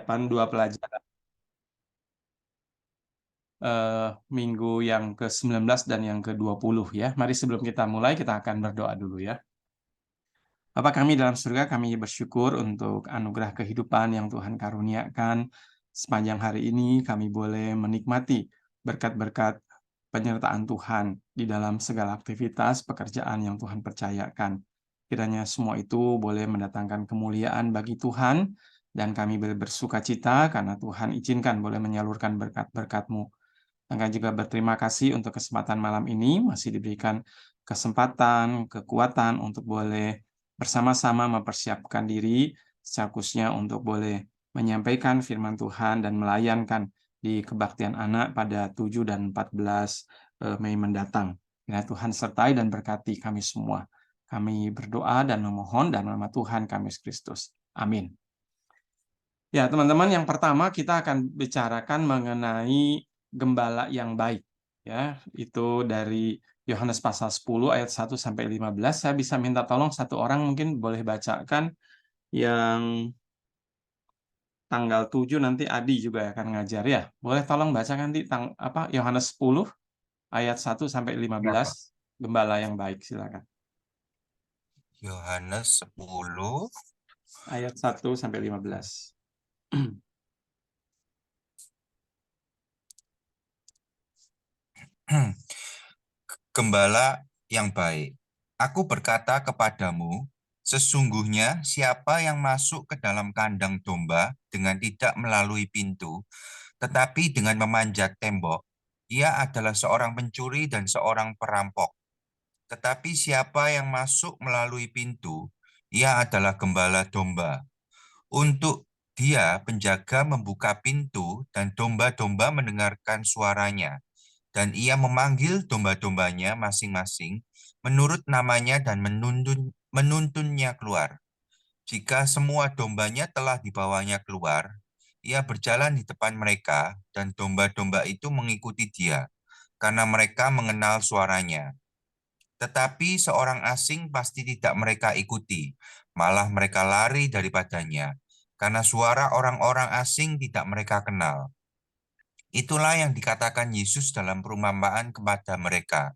Dua pelajaran minggu yang ke-19 dan yang ke-20 ya. Mari sebelum kita mulai kita akan berdoa dulu ya. Bapa kami dalam surga, kami bersyukur untuk anugerah kehidupan yang Tuhan karuniakan. Sepanjang hari ini kami boleh menikmati berkat-berkat penyertaan Tuhan di dalam segala aktivitas pekerjaan yang Tuhan percayakan. Kiranya semua itu boleh mendatangkan kemuliaan bagi Tuhan, dan kami boleh bersuka cita karena Tuhan izinkan boleh menyalurkan berkat-berkat-Mu. Dan kami juga berterima kasih untuk kesempatan malam ini, masih diberikan kesempatan, kekuatan untuk boleh bersama-sama mempersiapkan diri secara khususnya untuk boleh menyampaikan firman Tuhan dan melayankan di kebaktian anak pada 7 dan 14 Mei mendatang. Kiranya Tuhan sertai dan berkati kami semua. Kami berdoa dan memohon dalam nama Tuhan kami Yesus Kristus. Amin. Ya, teman-teman, yang pertama kita akan bicarakan mengenai gembala yang baik. Ya, itu dari Yohanes pasal 10 ayat 1 sampai 15. Saya bisa minta tolong satu orang mungkin boleh bacakan yang tanggal 7, nanti Adi juga akan ngajar ya. Boleh tolong bacakan nanti Yohanes 10 ayat 1 sampai Ya, Pak. 15, gembala yang baik, silakan. Yohanes 10 Ayat 1 sampai 15. Gembala yang baik. Aku berkata kepadamu, sesungguhnya siapa yang masuk ke dalam kandang domba dengan tidak melalui pintu, tetapi dengan memanjat tembok, ia adalah seorang pencuri dan seorang perampok. Tetapi siapa yang masuk melalui pintu, ia adalah gembala domba. Untuk dia, penjaga membuka pintu dan domba-domba mendengarkan suaranya. Dan ia memanggil domba-dombanya masing-masing menurut namanya dan menuntunnya keluar. Jika semua dombanya telah dibawanya keluar, ia berjalan di depan mereka dan domba-domba itu mengikuti dia, karena mereka mengenal suaranya. Tetapi seorang asing pasti tidak mereka ikuti, malah mereka lari daripadanya, karena suara orang-orang asing tidak mereka kenal. Itulah yang dikatakan Yesus dalam perumpamaan kepada mereka.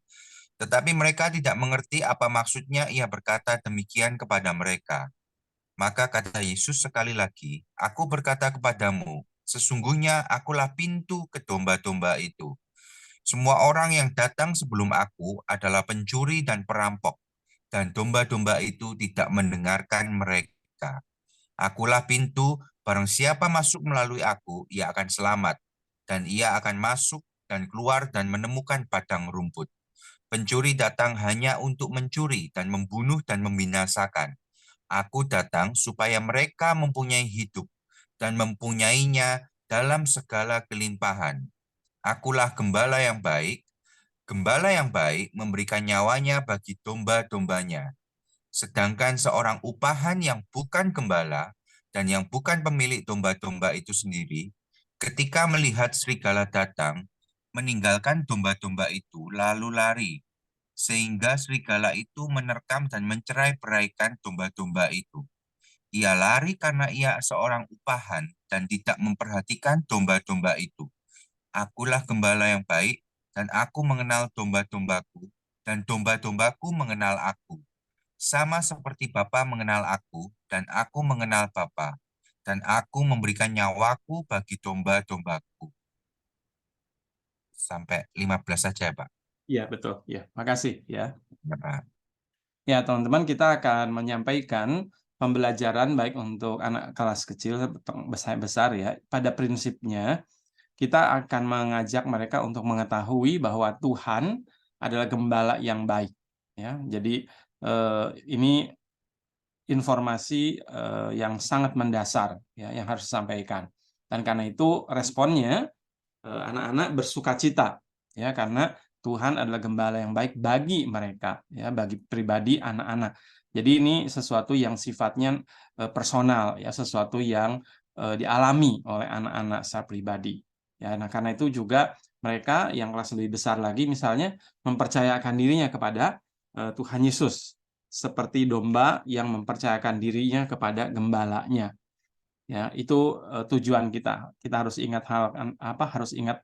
Tetapi mereka tidak mengerti apa maksudnya ia berkata demikian kepada mereka. Maka kata Yesus sekali lagi, "Aku berkata kepadamu, sesungguhnya akulah pintu ke domba-domba itu. Semua orang yang datang sebelum aku adalah pencuri dan perampok, dan domba-domba itu tidak mendengarkan mereka. Akulah pintu, barang siapa masuk melalui aku, ia akan selamat, dan ia akan masuk dan keluar dan menemukan padang rumput. Pencuri datang hanya untuk mencuri dan membunuh dan membinasakan. Aku datang supaya mereka mempunyai hidup dan mempunyainya dalam segala kelimpahan. Akulah gembala yang baik. Gembala yang baik memberikan nyawanya bagi domba-dombanya. Sedangkan seorang upahan yang bukan gembala dan yang bukan pemilik domba-domba itu sendiri, ketika melihat serigala datang, meninggalkan domba-domba itu lalu lari, sehingga serigala itu menerkam dan mencerai-beraikan domba-domba itu. Ia lari karena ia seorang upahan dan tidak memperhatikan domba-domba itu. Akulah gembala yang baik, dan aku mengenal domba-dombaku, dan domba-dombaku mengenal aku. Sama seperti Bapa mengenal aku, dan aku mengenal Bapa, dan aku memberikan nyawaku bagi domba-dombaku. Sampai 15 saja, Pak. Ya, betul. Ya, makasih ya. Ya, Pak. Ya, teman-teman, kita akan menyampaikan pembelajaran baik untuk anak kelas kecil besar-besar ya. Pada prinsipnya, kita akan mengajak mereka untuk mengetahui bahwa Tuhan adalah gembala yang baik. Ya, jadi ini informasi yang sangat mendasar ya, yang harus disampaikan. Dan karena itu responnya anak-anak bersukacita ya, karena Tuhan adalah gembala yang baik bagi mereka ya, bagi pribadi anak-anak. Jadi ini sesuatu yang sifatnya personal ya, sesuatu yang dialami oleh anak-anak secara pribadi ya. Nah, karena itu juga mereka yang kelas lebih besar lagi misalnya mempercayakan dirinya kepada Tuhan Yesus seperti domba yang mempercayakan dirinya kepada gembalanya. Ya, itu tujuan kita. Kita harus ingat harus ingat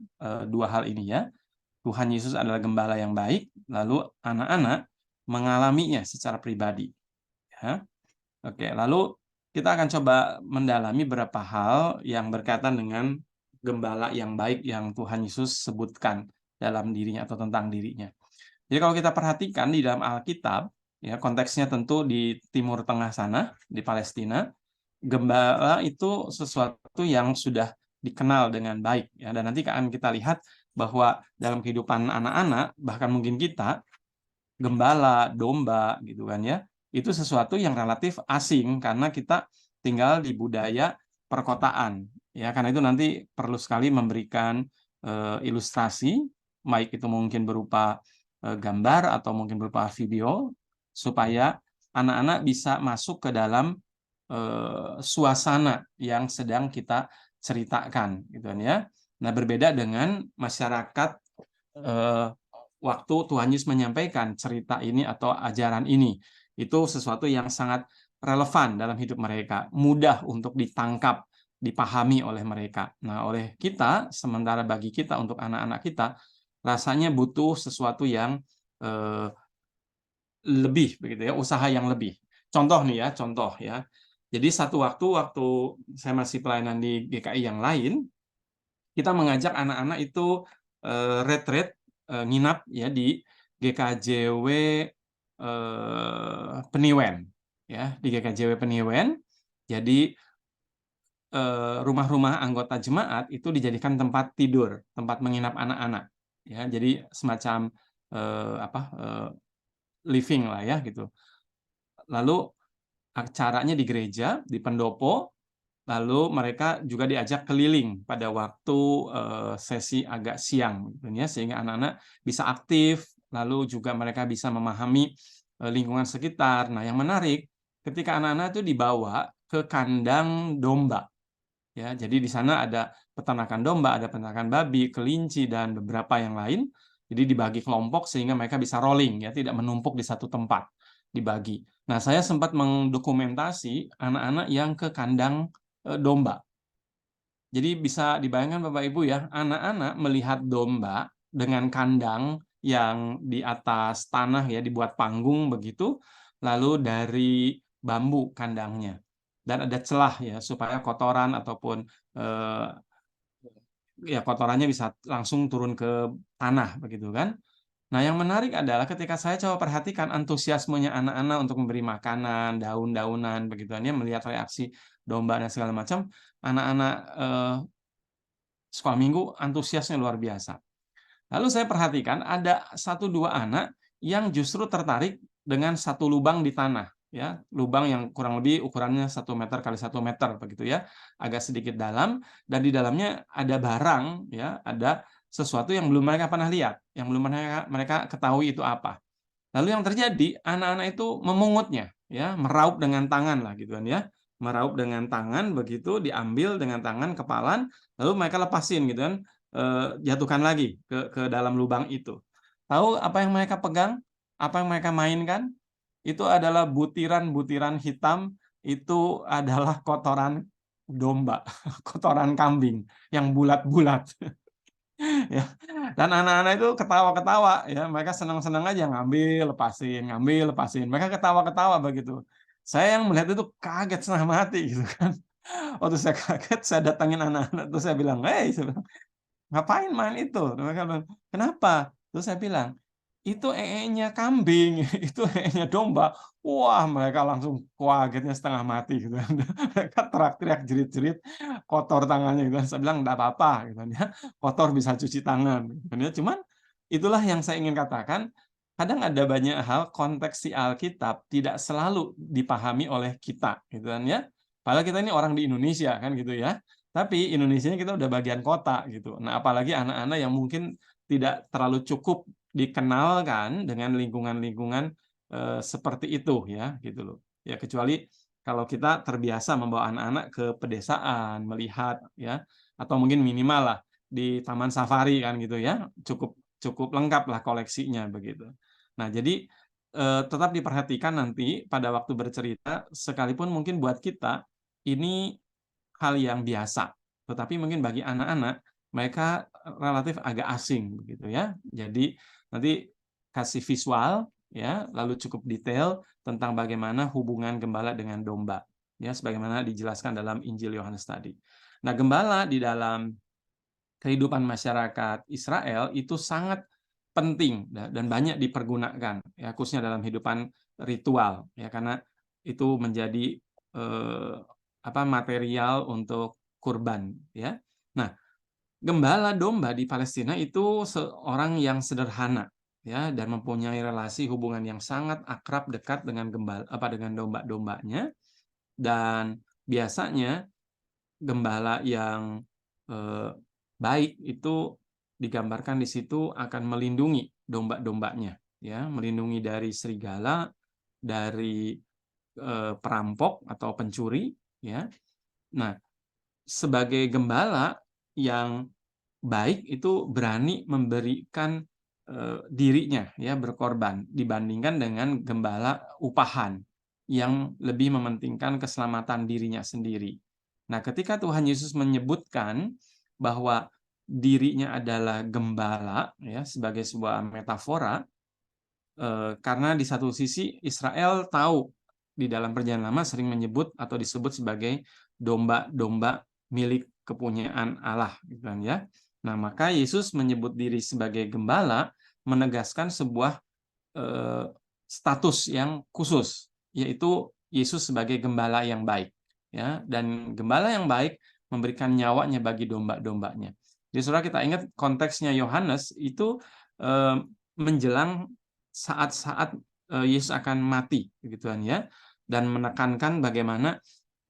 dua hal ini ya. Tuhan Yesus adalah gembala yang baik, lalu anak-anak mengalaminya secara pribadi. Ya. Oke, lalu kita akan coba mendalami beberapa hal yang berkaitan dengan gembala yang baik yang Tuhan Yesus sebutkan dalam dirinya atau tentang dirinya. Jadi kalau kita perhatikan di dalam Alkitab, ya konteksnya tentu di Timur Tengah sana, di Palestina, gembala itu sesuatu yang sudah dikenal dengan baik ya, dan nanti akan kita lihat bahwa dalam kehidupan anak-anak bahkan mungkin kita gembala, domba gitu kan ya, itu sesuatu yang relatif asing karena kita tinggal di budaya perkotaan ya, karena itu nanti perlu sekali memberikan ilustrasi, baik itu mungkin berupa gambar atau mungkin berupa video supaya anak-anak bisa masuk ke dalam suasana yang sedang kita ceritakan gitu kan ya. Nah, berbeda dengan masyarakat waktu Tuhan Yesus menyampaikan cerita ini atau ajaran ini. Itu sesuatu yang sangat relevan dalam hidup mereka, mudah untuk ditangkap, dipahami oleh mereka. Nah, oleh kita, sementara bagi kita untuk anak-anak kita, rasanya butuh sesuatu yang lebih begitu ya, usaha yang lebih. Contoh nih ya, contoh ya. Jadi satu waktu saya masih pelayanan di GKI yang lain, kita mengajak anak-anak itu retreat, nginap ya di GKJW Peniwen ya, di GKJW Peniwen. Jadi rumah-rumah anggota jemaat itu dijadikan tempat tidur, tempat menginap anak-anak ya. Jadi semacam living lah ya gitu. Lalu acaranya di gereja, di pendopo, lalu mereka juga diajak keliling pada waktu sesi agak siang, gitu ya, sehingga anak-anak bisa aktif, lalu juga mereka bisa memahami lingkungan sekitar. Nah, yang menarik, ketika anak-anak itu dibawa ke kandang domba, ya, jadi di sana ada peternakan domba, ada peternakan babi, kelinci, dan beberapa yang lain. Jadi dibagi kelompok sehingga mereka bisa rolling, ya, tidak menumpuk di satu tempat, dibagi. Nah, saya sempat mendokumentasi anak-anak yang ke kandang domba. Jadi bisa dibayangkan Bapak Ibu ya, anak-anak melihat domba dengan kandang yang di atas tanah ya, dibuat panggung begitu, lalu dari bambu kandangnya. Dan ada celah ya supaya kotoran ataupun ya kotorannya bisa langsung turun ke tanah begitu kan. Nah, yang menarik adalah ketika saya coba perhatikan antusiasmenya anak-anak untuk memberi makanan, daun-daunan, begituan ya, melihat reaksi domba dan segala macam, anak-anak sekolah minggu antusiasnya luar biasa. Lalu saya perhatikan ada 1-2 anak yang justru tertarik dengan satu lubang di tanah, ya, lubang yang kurang lebih ukurannya 1 meter kali 1 meter begitu ya, agak sedikit dalam, dan di dalamnya ada barang, ya, ada sesuatu yang belum mereka pernah lihat, yang belum mereka ketahui itu apa. Lalu yang terjadi, anak-anak itu memungutnya, ya, meraup dengan tangan lah gitu kan ya. Meraup dengan tangan begitu, diambil dengan tangan kepalan, lalu mereka lepasin gitu kan, jatuhkan lagi ke dalam lubang itu. Tahu apa yang mereka pegang? Apa yang mereka mainkan? Itu adalah butiran-butiran hitam, itu adalah kotoran domba, kotoran kambing yang bulat-bulat. Ya, dan anak-anak itu ketawa-ketawa ya, mereka senang-senang aja ngambil, lepasin. Mereka ketawa-ketawa begitu. Saya yang melihat itu kaget setengah mati gitu kan. Waktu saya kaget, saya datangin anak-anak, terus saya bilang, "Hei," saya bilang, "ngapain main itu?" Mereka bilang, "Kenapa?" Terus saya bilang, "Itu ee-nya kambing, itu ee-nya domba." Wah, mereka langsung kagetnya setengah mati gitu kan. Mereka teriak-teriak jerit-jerit, kotor tangannya gitu kan. Saya bilang, "Enggak apa-apa," gitu kan ya, "kotor bisa cuci tangan," gitu kan ya. Cuman itulah yang saya ingin katakan, kadang ada banyak hal konteks si Alkitab tidak selalu dipahami oleh kita gitu kan ya. Padahal kita ini orang di Indonesia kan gitu ya. Tapi Indonesianya kita udah bagian kota gitu. Nah, apalagi anak-anak yang mungkin tidak terlalu cukup dikenalkan dengan lingkungan-lingkungan seperti itu ya, gitu loh. Ya kecuali kalau kita terbiasa membawa anak-anak ke pedesaan, melihat ya, atau mungkin minimal lah di taman safari kan gitu ya, cukup cukup lengkap lah koleksinya begitu. Nah, jadi tetap diperhatikan nanti pada waktu bercerita, sekalipun mungkin buat kita ini hal yang biasa. Tetapi mungkin bagi anak-anak mereka relatif agak asing begitu ya. Jadi nanti kasih visual ya, lalu cukup detail tentang bagaimana hubungan gembala dengan domba ya, sebagaimana dijelaskan dalam Injil Yohanes tadi. Nah, gembala di dalam kehidupan masyarakat Israel itu sangat penting dan banyak dipergunakan ya, khususnya dalam kehidupan ritual ya, karena itu menjadi material untuk kurban ya. Nah, gembala domba di Palestina itu seorang yang sederhana ya, dan mempunyai relasi hubungan yang sangat akrab dekat dengan dengan domba-dombanya, dan biasanya gembala yang baik itu digambarkan di situ akan melindungi domba-dombanya ya, melindungi dari serigala, dari perampok atau pencuri ya. Nah, sebagai gembala yang baik itu berani memberikan dirinya ya, berkorban dibandingkan dengan gembala upahan yang lebih mementingkan keselamatan dirinya sendiri. Nah, ketika Tuhan Yesus menyebutkan bahwa dirinya adalah gembala ya, sebagai sebuah metafora, karena di satu sisi Israel tahu di dalam Perjanjian Lama sering menyebut atau disebut sebagai domba-domba milik kepunyaan Allah gitu kan ya. Nah, maka Yesus menyebut diri sebagai gembala menegaskan sebuah status yang khusus, yaitu Yesus sebagai gembala yang baik ya, dan gembala yang baik memberikan nyawanya bagi domba-dombanya. Jadi saudara, kita ingat konteksnya Yohanes itu menjelang saat-saat Yesus akan mati gitu kan ya, dan menekankan bagaimana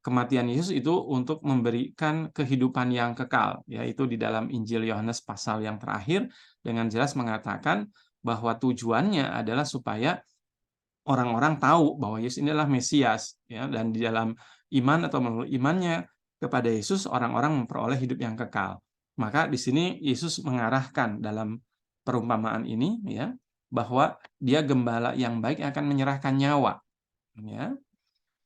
kematian Yesus itu untuk memberikan kehidupan yang kekal, yaitu di dalam Injil Yohanes pasal yang terakhir dengan jelas mengatakan bahwa tujuannya adalah supaya orang-orang tahu bahwa Yesus inilah Mesias ya, dan di dalam iman atau melalui imannya kepada Yesus orang-orang memperoleh hidup yang kekal. Maka di sini Yesus mengarahkan dalam perumpamaan ini ya, bahwa dia gembala yang baik akan menyerahkan nyawa ya.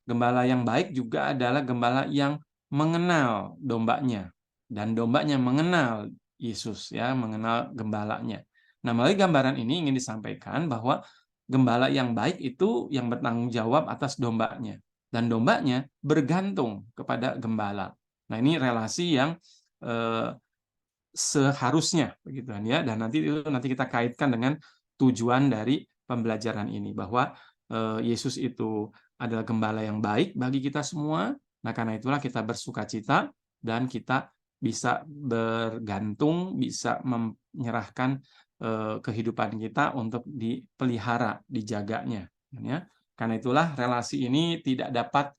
Gembala yang baik juga adalah gembala yang mengenal dombanya, dan dombanya mengenal Yesus ya, mengenal gembalanya. Nah, melalui gambaran ini ingin disampaikan bahwa gembala yang baik itu yang bertanggung jawab atas dombanya, dan dombanya bergantung kepada gembala. Nah, ini relasi yang seharusnya begitu kan ya, dan nanti kita kaitkan dengan tujuan dari pembelajaran ini, bahwa Yesus itu adalah gembala yang baik bagi kita semua. Nah, karena itulah kita bersukacita dan kita bisa bergantung, bisa menyerahkan kehidupan kita untuk dipelihara, dijaganya ya. Karena itulah relasi ini tidak dapat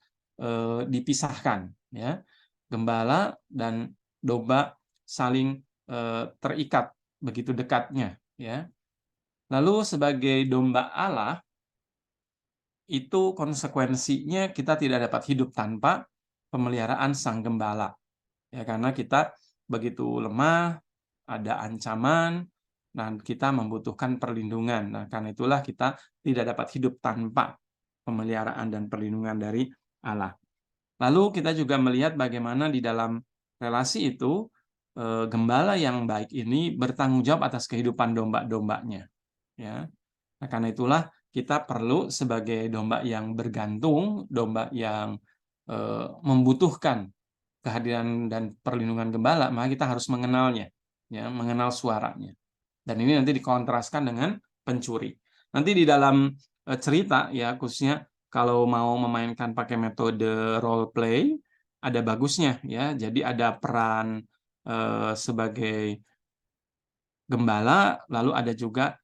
dipisahkan ya. Gembala dan domba saling terikat begitu dekatnya ya. Lalu sebagai domba Allah itu konsekuensinya kita tidak dapat hidup tanpa pemeliharaan sang gembala ya, karena kita begitu lemah, ada ancaman, dan kita membutuhkan perlindungan. Nah, karena itulah kita tidak dapat hidup tanpa pemeliharaan dan perlindungan dari Allah. Lalu kita juga melihat bagaimana di dalam relasi itu gembala yang baik ini bertanggung jawab atas kehidupan domba-dombanya ya. Nah, karena itulah kita perlu sebagai domba yang bergantung, domba yang membutuhkan kehadiran dan perlindungan gembala, maka kita harus mengenalnya ya, mengenal suaranya. Dan ini nanti dikontraskan dengan pencuri. Nanti di dalam cerita ya, khususnya kalau mau memainkan pakai metode role play, ada bagusnya ya. Jadi ada peran sebagai gembala, lalu ada juga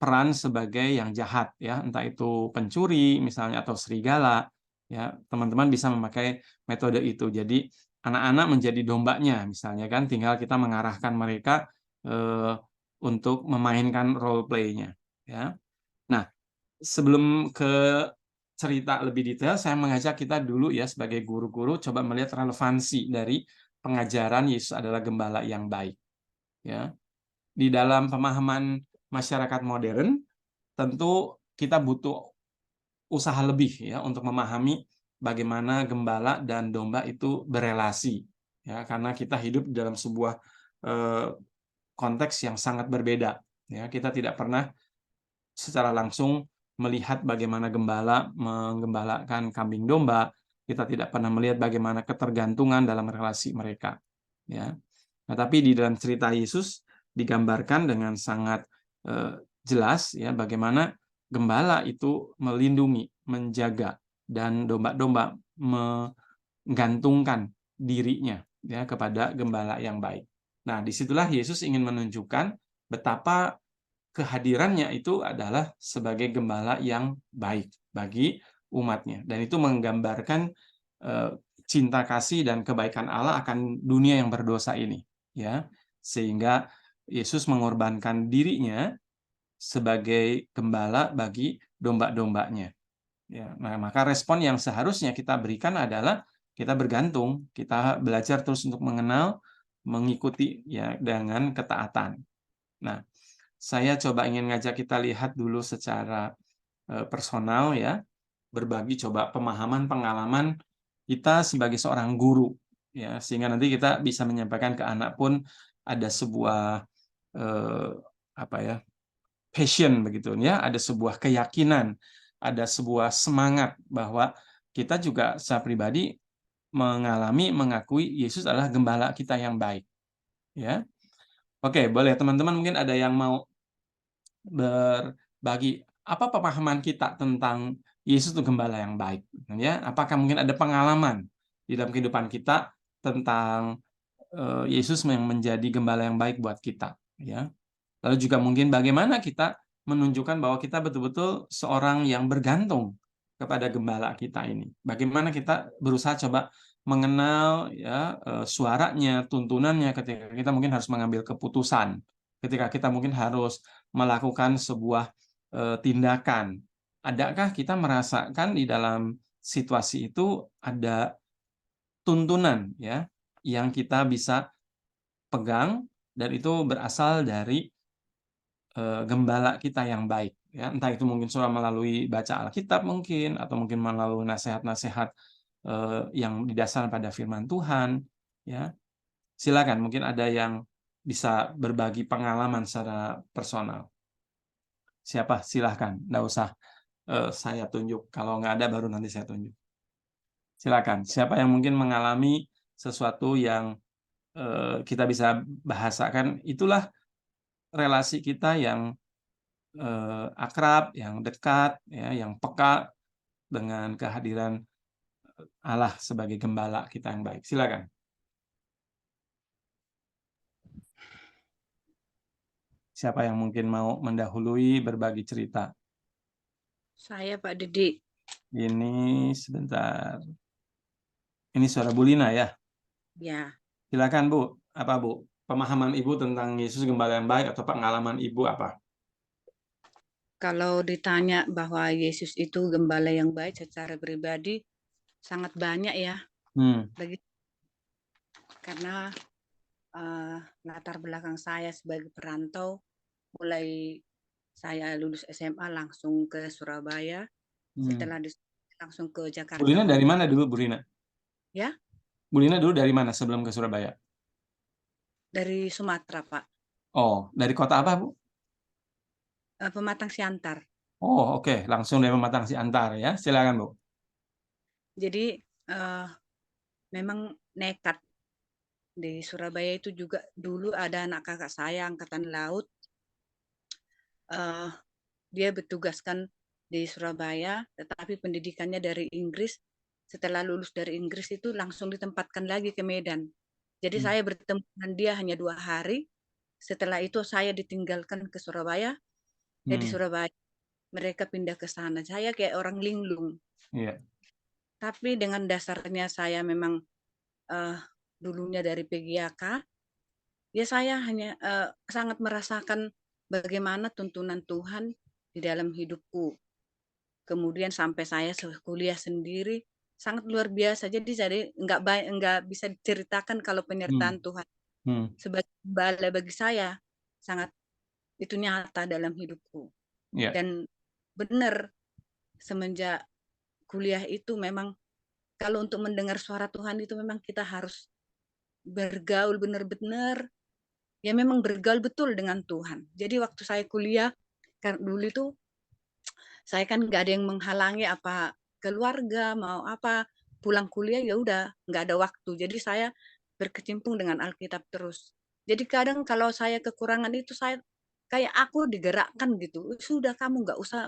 peran sebagai yang jahat ya, entah itu pencuri misalnya atau serigala ya. Teman-teman bisa memakai metode itu. Jadi anak-anak menjadi dombanya misalnya kan, tinggal kita mengarahkan mereka untuk memainkan role play-nya ya. Nah, sebelum ke cerita lebih detail, saya mengajak kita dulu ya sebagai guru-guru coba melihat relevansi dari pengajaran Yesus adalah gembala yang baik ya. Di dalam pemahaman masyarakat modern tentu kita butuh usaha lebih ya untuk memahami bagaimana gembala dan domba itu berelasi, ya, karena kita hidup dalam sebuah konteks yang sangat berbeda, ya. Kita tidak pernah secara langsung melihat bagaimana gembala menggembalakan kambing domba, kita tidak pernah melihat bagaimana ketergantungan dalam relasi mereka, ya. Nah, tapi di dalam cerita Yesus digambarkan dengan sangat jelas, ya, bagaimana gembala itu melindungi, menjaga, dan domba-domba menggantungkan dirinya, ya, kepada gembala yang baik. Nah, disitulah Yesus ingin menunjukkan betapa kehadirannya itu adalah sebagai gembala yang baik bagi umatnya, dan itu menggambarkan cinta kasih dan kebaikan Allah akan dunia yang berdosa ini, ya. Sehingga Yesus mengorbankan dirinya sebagai gembala bagi domba-dombanya. Ya, nah, maka respon yang seharusnya kita berikan adalah kita bergantung, kita belajar terus untuk mengenal, mengikuti, ya, dengan ketaatan. Nah, saya coba ingin ngajak kita lihat dulu secara personal, ya, berbagi coba pemahaman pengalaman kita sebagai seorang guru, ya, sehingga nanti kita bisa menyampaikan ke anak pun ada sebuah eh, apa ya, passion begitu, ya, ada sebuah keyakinan, ada sebuah semangat bahwa kita juga secara pribadi mengalami, mengakui Yesus adalah gembala kita yang baik, ya. Oke, boleh teman-teman mungkin ada yang mau berbagi apa pemahaman kita tentang Yesus itu gembala yang baik, ya. Apakah mungkin ada pengalaman di dalam kehidupan kita tentang Yesus yang menjadi gembala yang baik buat kita, ya. Lalu juga mungkin bagaimana kita menunjukkan bahwa kita betul-betul seorang yang bergantung kepada gembala kita ini. Bagaimana kita berusaha coba mengenal, ya, suaranya, tuntunannya ketika kita mungkin harus mengambil keputusan, ketika kita mungkin harus melakukan sebuah tindakan. Adakah kita merasakan di dalam situasi itu ada tuntunan, ya, yang kita bisa pegang dan itu berasal dari gembala kita yang baik, ya. Entah itu mungkin cuma melalui baca Alkitab mungkin, atau mungkin melalui nasihat-nasihat yang didasarkan pada firman Tuhan, ya. Silakan, mungkin ada yang bisa berbagi pengalaman secara personal. Siapa? Silahkan, nggak usah saya tunjuk. Kalau nggak ada, baru nanti saya tunjuk. Silakan. Siapa yang mungkin mengalami sesuatu yang kita bisa bahasakan, itulah relasi kita yang akrab, yang dekat, ya, yang peka dengan kehadiran Allah sebagai gembala kita yang baik. Silakan. Siapa yang mungkin mau mendahului berbagi cerita? Saya, Pak Didi. Ini sebentar. Ini suara Bu Lina, ya. Ya, Silakan, Bu. Apa, Bu? Pemahaman Ibu tentang Yesus gembala yang baik atau pengalaman Ibu apa? kalau ditanya bahwa Yesus itu gembala yang baik secara pribadi, sangat banyak ya. Bagi, karena latar belakang saya sebagai perantau, mulai saya lulus SMA langsung ke Surabaya, setelah langsung ke Bu Jakarta. Lina dari mana dulu, Bu Lina? Ya, Bu Lina dulu dari mana sebelum ke Surabaya? dari Sumatera, Pak. Oh, dari kota apa, Bu? Pematang Siantar. Oh, oke. Langsung dari Pematang Siantar, ya. Silakan, Bu. Jadi memang nekat. Di Surabaya itu juga dulu ada anak kakak saya angkatan laut. Dia bertugaskan di Surabaya, tetapi pendidikannya dari Inggris. Setelah lulus dari Inggris itu langsung ditempatkan lagi ke Medan. Jadi saya bertemu dengan dia hanya 2 hari. Setelah itu saya ditinggalkan ke Surabaya. Di Surabaya mereka pindah ke sana. Saya kayak orang linglung. Iya. Tapi dengan dasarnya saya memang dulunya dari PGAK, ya saya hanya sangat merasakan bagaimana tuntunan Tuhan di dalam hidupku. Kemudian sampai saya kuliah sendiri sangat luar biasa. Jadi nggak bisa diceritakan kalau penyertaan Tuhan sebagai gembala bagi saya sangat itu nyata dalam hidupku. Yeah. Dan benar semenjak kuliah itu memang kalau untuk mendengar suara Tuhan itu memang kita harus bergaul benar-benar, ya memang bergaul betul dengan Tuhan. Jadi waktu saya kuliah, kan dulu itu saya kan nggak ada yang menghalangi apa keluarga mau apa pulang kuliah ya udah nggak ada waktu. Jadi saya berkecimpung dengan Alkitab terus. Jadi kadang kalau saya kekurangan itu saya kayak aku digerakkan gitu. Sudah kamu nggak usah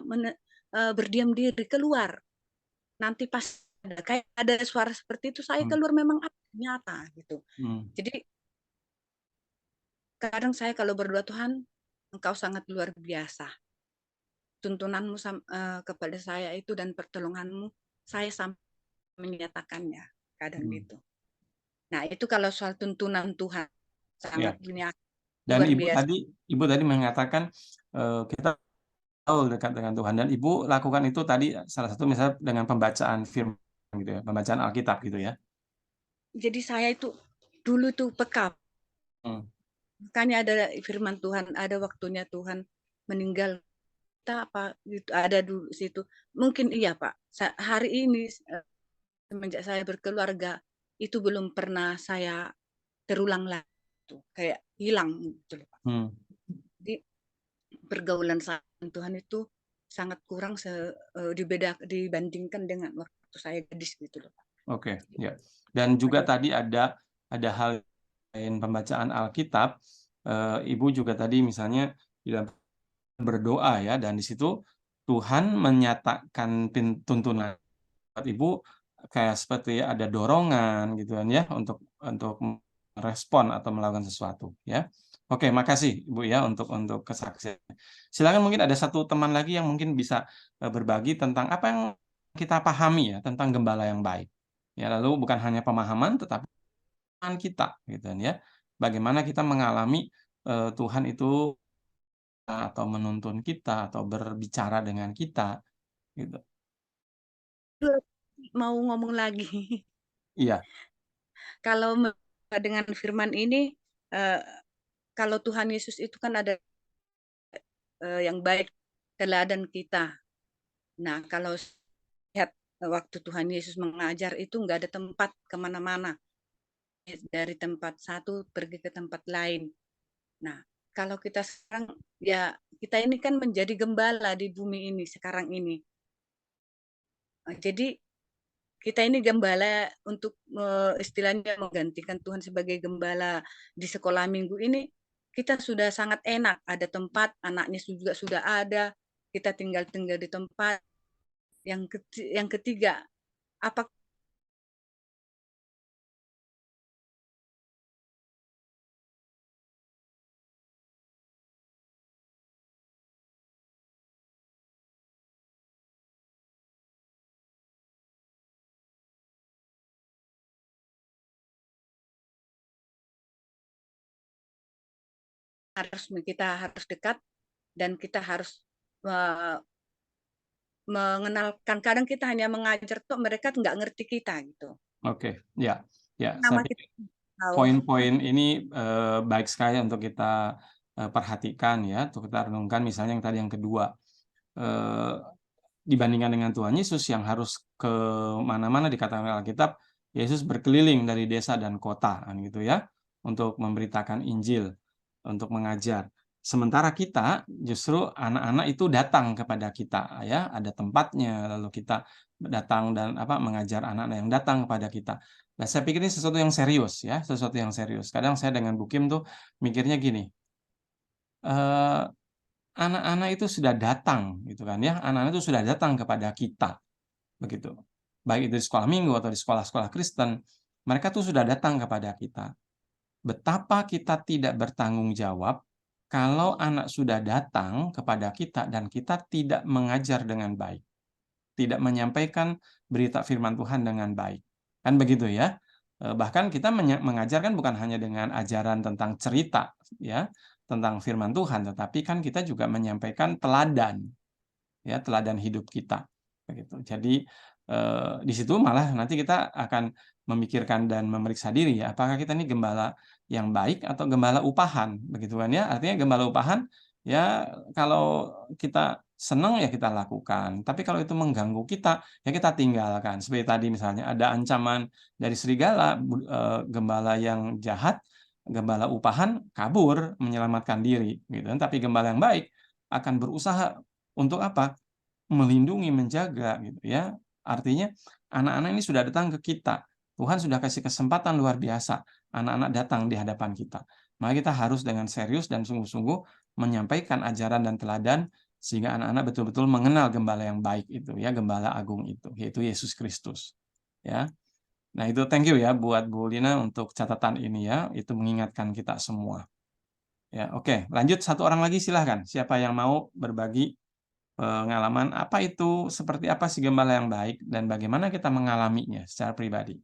berdiam diri keluar. Nanti pas ada kayak ada suara seperti itu saya keluar memang nyata gitu. Jadi kadang saya kalau berdoa Tuhan Engkau sangat luar biasa. Tuntunanmu kepada saya itu dan pertolonganmu saya sampai menyatakannya kadang gitu. Nah itu kalau soal tuntunan Tuhan Ya. sangat Dan luar ibu biasa. tadi mengatakan kita tahu dekat dengan Tuhan, dan ibu lakukan itu tadi salah satu misalnya dengan pembacaan firman gitu ya, pembacaan Alkitab gitu ya. Jadi saya itu dulu tuh peka. Makanya ada firman Tuhan, ada waktunya Tuhan meninggal kita apa gitu, ada dulu situ. Mungkin iya Pak. Hari ini semenjak saya berkeluarga itu belum pernah saya terulang lagi tuh, kayak hilang gitu loh Pak. Jadi pergaulan sama Tuhan itu sangat kurang dibandingkan dengan waktu saya gadis gitu loh Pak. Oke, ya. Dan juga tadi ada hal lain pembacaan Alkitab. Ibu juga tadi misalnya berdoa ya, dan di situ Tuhan menyatakan tuntunan buat ibu kayak seperti ada dorongan gitu kan ya untuk merespon atau melakukan sesuatu ya. Oke, makasih Ibu ya untuk kesaksian. Silakan, mungkin ada satu teman lagi yang mungkin bisa berbagi tentang apa yang kita pahami ya tentang gembala yang baik. Ya, lalu bukan hanya pemahaman tetapi pengalaman kita gitu kan ya. Bagaimana kita mengalami Tuhan itu atau menuntun kita atau berbicara dengan kita gitu. Mau ngomong lagi. Iya. Kalau dengan firman ini, kalau Tuhan Yesus itu kan ada yang baik, teladan kita. Nah, kalau lihat waktu Tuhan Yesus mengajar itu nggak ada tempat kemana-mana. Dari tempat satu pergi ke tempat lain. Nah, kalau kita sekarang, ya kita ini kan menjadi gembala di bumi ini sekarang ini. Jadi kita ini gembala untuk istilahnya menggantikan Tuhan sebagai gembala di sekolah minggu ini, kita sudah sangat enak, ada tempat, anaknya juga sudah ada, kita tinggal di tempat. Yang ketiga, apa kita harus dekat dan kita harus mengenalkan. Kadang kita hanya mengajar tuh mereka nggak ngerti kita gitu. Oke, ya. Saya Nama pikir kita tahu. poin-poin ini baik sekali untuk kita perhatikan ya, untuk kita renungkan. Misalnya yang tadi yang kedua, dibandingkan dengan Tuhan Yesus yang harus ke mana-mana dikatakan Alkitab, Yesus berkeliling dari desa dan kota kan gitu ya, untuk memberitakan Injil, untuk mengajar. Sementara kita justru anak-anak itu datang kepada kita ya, ada tempatnya, lalu kita datang dan mengajar anak-anak yang datang kepada kita. Nah, saya pikir ini sesuatu yang serius ya, sesuatu yang serius. Kadang saya dengan Bu Kim tuh mikirnya gini, anak-anak itu sudah datang gitu kan ya, anak-anak itu sudah datang kepada kita begitu. Baik itu di sekolah minggu atau di sekolah-sekolah Kristen, mereka tuh sudah datang kepada kita. Betapa kita tidak bertanggung jawab kalau anak sudah datang kepada kita dan kita tidak mengajar dengan baik, tidak menyampaikan berita firman Tuhan dengan baik. Kan begitu ya? Bahkan kita mengajarkan bukan hanya dengan ajaran tentang cerita ya, tentang firman Tuhan, tetapi kan kita juga menyampaikan teladan ya, teladan hidup kita begitu. Jadi di situ malah nanti kita akan memikirkan dan memeriksa diri ya, apakah kita ini gembala yang baik atau gembala upahan begitu kan ya. Artinya gembala upahan ya kalau kita senang ya kita lakukan, tapi kalau itu mengganggu kita, ya kita tinggalkan. Seperti tadi misalnya ada ancaman dari serigala, gembala yang jahat, gembala upahan kabur menyelamatkan diri, gitu kan. Tapi gembala yang baik akan berusaha untuk apa? Melindungi, menjaga, gitu ya. Artinya anak-anak ini sudah datang ke kita. Tuhan sudah kasih kesempatan luar biasa. Anak-anak datang di hadapan kita. Maka kita harus dengan serius dan sungguh-sungguh menyampaikan ajaran dan teladan sehingga anak-anak betul-betul mengenal gembala yang baik itu ya, gembala agung itu, yaitu Yesus Kristus. Ya. Nah, itu thank you ya buat Bu Lina untuk catatan ini ya. Itu mengingatkan kita semua. Ya, oke. Lanjut satu orang lagi silahkan. Siapa yang mau berbagi pengalaman apa itu, seperti apa sih gembala yang baik, dan bagaimana kita mengalaminya secara pribadi.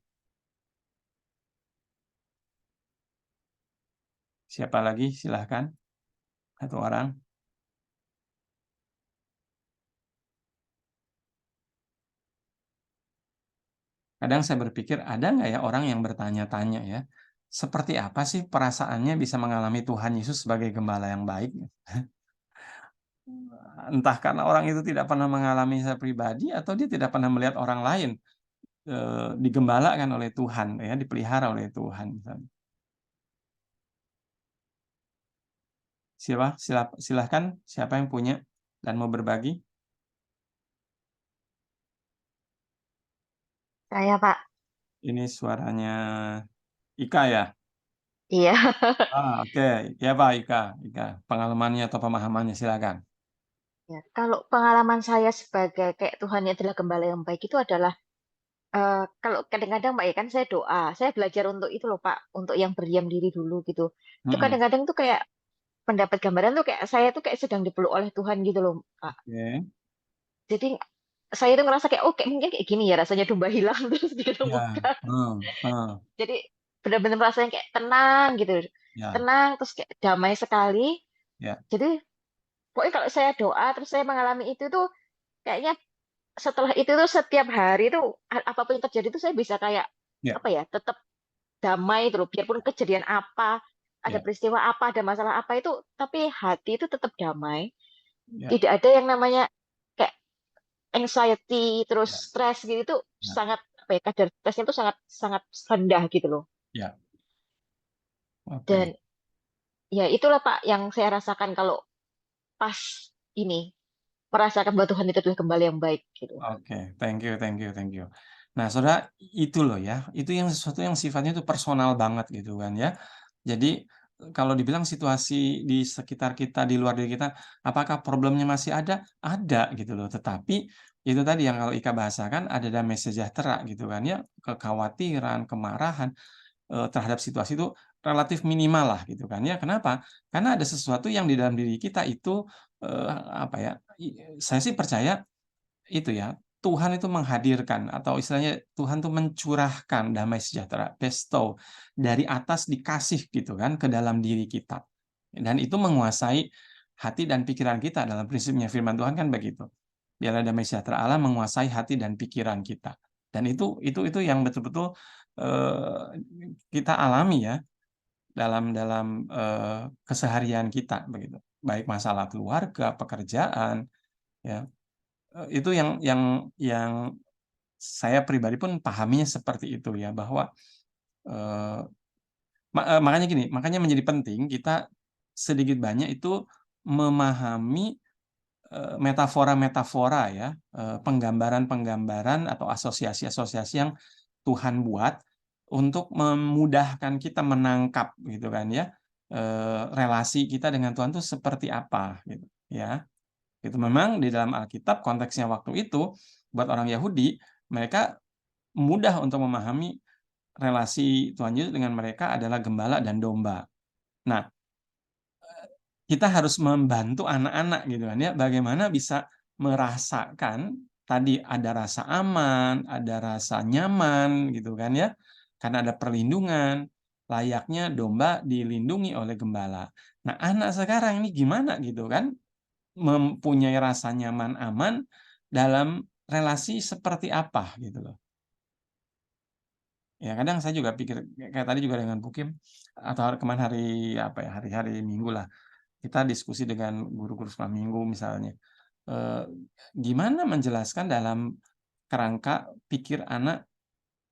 Siapa lagi? Silahkan. Satu orang. Kadang saya berpikir, ada nggak ya orang yang bertanya-tanya ya, seperti apa sih perasaannya bisa mengalami Tuhan Yesus sebagai gembala yang baik? Entah karena orang itu tidak pernah mengalami secara pribadi, atau dia tidak pernah melihat orang lain digembalakan oleh Tuhan, ya, dipelihara oleh Tuhan. Silahkan, siapa yang punya dan mau berbagi? Saya, Pak. Ini suaranya Ika ya? Iya. Oke. Ya Pak Ika. Pengalamannya atau pemahamannya silakan. Ya, kalau pengalaman saya sebagai kayak Tuhan yang adalah gembala yang baik itu adalah kalau kadang-kadang Pak ya kan saya doa, saya belajar untuk itu loh Pak, untuk yang berdiam diri dulu gitu. Itu Mm-mm. kadang-kadang tuh kayak mendapat gambaran tuh kayak saya tuh kayak sedang dipeluk oleh Tuhan gitu loh Pak. Oke. Jadi saya tuh ngerasa kayak oh kayak mungkin kayak gini ya rasanya domba hilang terus Ya. ditemukan. Hmm. Hmm. Jadi benar-benar rasanya kayak tenang gitu, Ya. tenang terus kayak damai sekali. Ya. Jadi pokoknya kalau saya doa terus saya mengalami itu tuh kayaknya setelah itu tuh setiap hari tuh apapun yang terjadi tuh saya bisa kayak Ya. apa ya tetap damai terus biarpun kejadian apa ada Ya. peristiwa apa ada masalah apa itu tapi hati itu tetap damai Ya. tidak ada yang namanya kayak anxiety terus Ya. stres gitu tuh Ya. sangat apa ya kadar stresnya tuh sangat sangat rendah gitu loh Ya. Oke. dan ya itulah Pak yang saya rasakan kalau pas ini merasakan bahwa Tuhan itu adalah kembali yang baik gitu. Oke. Thank you. Nah, saudara, itu loh ya. Itu yang sesuatu yang sifatnya itu personal banget gitu kan ya. Jadi kalau dibilang situasi di sekitar kita, di luar diri kita, apakah problemnya masih ada? Ada gitu loh. Tetapi itu tadi yang kalau Ika bahasakan ada damai sejahtera gitu kan ya. Kekhawatiran, kemarahan terhadap situasi itu relatif minimal lah gitu kan ya. Kenapa? Karena ada sesuatu yang di dalam diri kita itu apa ya? Saya sih percaya itu ya, Tuhan itu menghadirkan atau istilahnya Tuhan tuh mencurahkan damai sejahtera, bestow, dari atas dikasih gitu kan ke dalam diri kita. Dan itu menguasai hati dan pikiran kita dalam prinsipnya firman Tuhan kan begitu. Biarlah damai sejahtera Allah menguasai hati dan pikiran kita. Dan itu yang betul-betul kita alami ya dalam dalam keseharian kita begitu. Baik masalah keluarga, pekerjaan, ya. Itu yang saya pribadi pun pahaminya seperti itu ya, bahwa, eee, makanya gini, makanya menjadi penting kita sedikit banyak itu memahami, metafora-metafora ya, penggambaran-penggambaran atau asosiasi-asosiasi yang Tuhan buat untuk memudahkan kita menangkap gitu kan ya, relasi kita dengan Tuhan itu seperti apa gitu, ya. Itu memang di dalam Alkitab konteksnya waktu itu, buat orang Yahudi, mereka mudah untuk memahami relasi Tuhan Yesus dengan mereka adalah gembala dan domba. Nah, kita harus membantu anak-anak gitu kan ya, bagaimana bisa merasakan tadi ada rasa aman, ada rasa nyaman gitu kan ya, karena ada perlindungan, layaknya domba dilindungi oleh gembala. Nah, anak sekarang ini gimana gitu kan, mempunyai rasa nyaman, aman dalam relasi seperti apa gitu loh. Ya kadang saya juga pikir kayak tadi juga dengan Pukim atau kemarin hari apa ya, hari-hari Minggu lah. kita diskusi dengan guru-guru sekolah minggu misalnya, gimana menjelaskan dalam kerangka pikir anak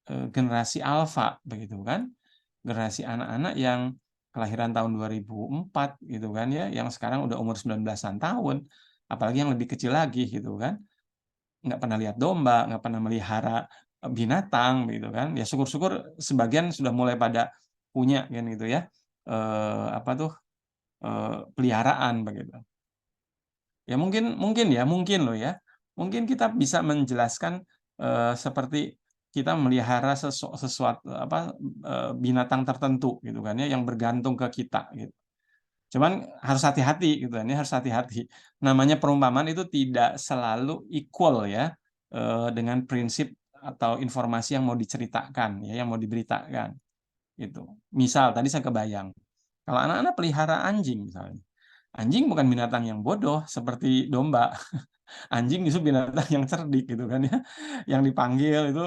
generasi alfa begitu kan, generasi anak-anak yang kelahiran tahun 2004 gitu kan ya, yang sekarang udah umur 19-an tahun, apalagi yang lebih kecil lagi gitu kan, nggak pernah lihat domba, nggak pernah melihara binatang gitu kan. Ya syukur-syukur sebagian sudah mulai pada punya kan gitu ya, apa tuh, peliharaan begitu. Ya mungkin loh ya, mungkin kita bisa menjelaskan, seperti kita melihara sesuatu apa, binatang tertentu gitu kan ya, yang bergantung ke kita gitu. Cuman harus hati-hati gitu kan ya, harus hati-hati. Namanya perumpamaan itu tidak selalu equal ya, dengan prinsip atau informasi yang mau diceritakan ya, yang mau diberitakan, gitu. Misal tadi saya kebayang, kalau anak-anak pelihara anjing misalnya, anjing bukan binatang yang bodoh seperti domba. Anjing justru binatang yang cerdik gitu kan ya, yang dipanggil itu,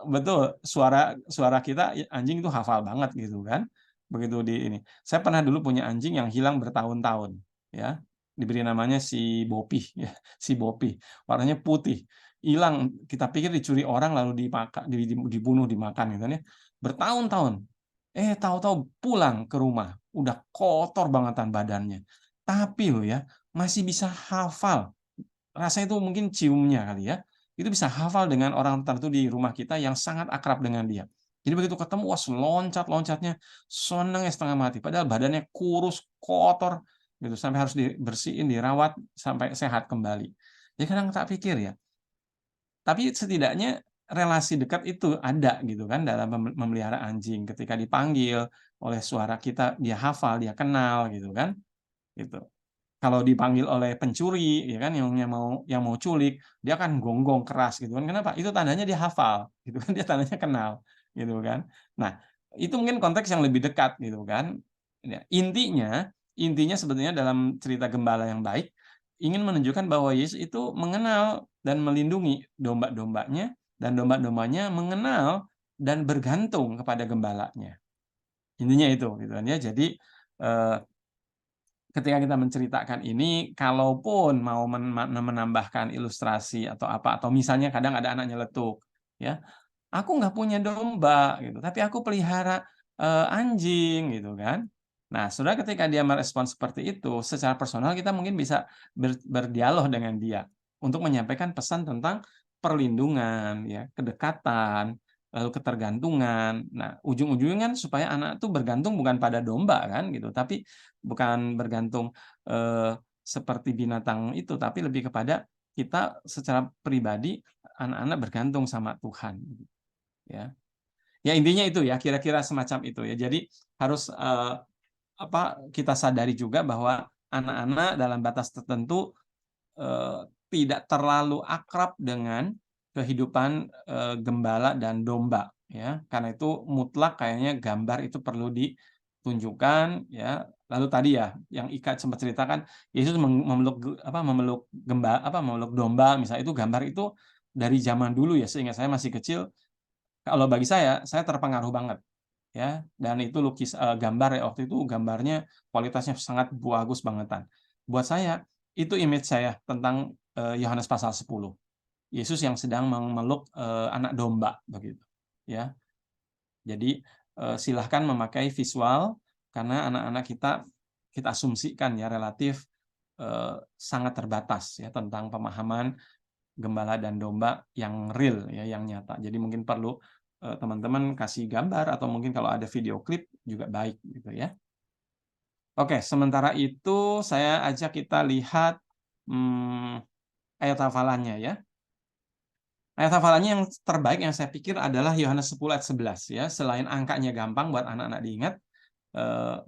betul suara suara kita anjing itu hafal banget gitu kan, begitu di ini. Saya pernah dulu punya anjing yang hilang bertahun-tahun ya, diberi namanya si Bopi ya, si Bopi, warnanya putih, hilang, kita pikir dicuri orang lalu dibunuh, dimakan gitu kan ya, bertahun-tahun. Tahu-tahu pulang ke rumah, udah kotor bangetan badannya. Tapi loh ya, masih bisa hafal. Rasanya itu mungkin ciumnya kali ya, itu bisa hafal dengan orang tertentu di rumah kita yang sangat akrab dengan dia. Jadi begitu ketemu, wah loncat-loncatnya, seneng ya setengah mati. Padahal badannya kurus, kotor, gitu, sampai harus dibersihin, dirawat, sampai sehat kembali. Jadi kadang tak pikir ya, tapi setidaknya relasi dekat itu ada gitu kan dalam memelihara anjing. Ketika dipanggil oleh suara kita, dia hafal, dia kenal gitu kan, gitu. Kalau dipanggil oleh pencuri ya kan yang mau culik, dia kan gonggong keras gitu kan. Kenapa? Itu tandanya dia hafal gitu kan, dia tandanya kenal gitu kan. Nah, itu mungkin konteks yang lebih dekat gitu kan. Ya, intinya sebetulnya dalam cerita gembala yang baik ingin menunjukkan bahwa Yesus itu mengenal dan melindungi domba-dombanya dan domba-dombanya mengenal dan bergantung kepada gembalanya. Intinya itu gitu kan ya. Jadi eh, ketika kita menceritakan ini, kalaupun mau menambahkan ilustrasi atau apa, atau misalnya kadang ada anak nyeletuk, ya, "Aku nggak punya domba," gitu, "tapi aku pelihara, anjing," gitu kan. Nah, saudara ketika dia merespon seperti itu, secara personal kita mungkin bisa berdialog dengan dia, untuk menyampaikan pesan tentang perlindungan, ya, kedekatan, lalu ketergantungan. Nah, ujung-ujungnya kan supaya anak itu bergantung bukan pada domba kan gitu, tapi bukan bergantung, seperti binatang itu, tapi lebih kepada kita secara pribadi, anak-anak bergantung sama Tuhan, ya. Ya intinya itu ya, kira-kira semacam itu ya. Jadi harus, kita sadari juga bahwa anak-anak dalam batas tertentu, tidak terlalu akrab dengan kehidupan, gembala dan domba, ya. Karena itu mutlak kayaknya gambar itu perlu ditunjukkan, ya. Lalu tadi ya, yang Ika sempat ceritakan, Yesus memeluk domba, misalnya itu gambar itu dari zaman dulu ya, seingat saya masih kecil, kalau bagi saya terpengaruh banget, ya. Dan itu gambar ya, waktu itu gambarnya kualitasnya sangat bagus bangetan. Buat saya, itu image saya tentang, Yohanes pasal 10. Yesus yang sedang memeluk, anak domba, begitu, ya. Jadi, silahkan memakai visual, karena anak-anak kita asumsikan ya relatif, sangat terbatas ya tentang pemahaman gembala dan domba yang real ya, yang nyata. Jadi mungkin perlu, teman-teman kasih gambar atau mungkin kalau ada video klip juga baik gitu ya. Oke, sementara itu saya ajak kita lihat, ayat hafalannya ya. Ayat hafalannya yang terbaik yang saya pikir adalah Yohanes 10 ayat 11 ya. Selain angkanya gampang buat anak-anak diingat, eh,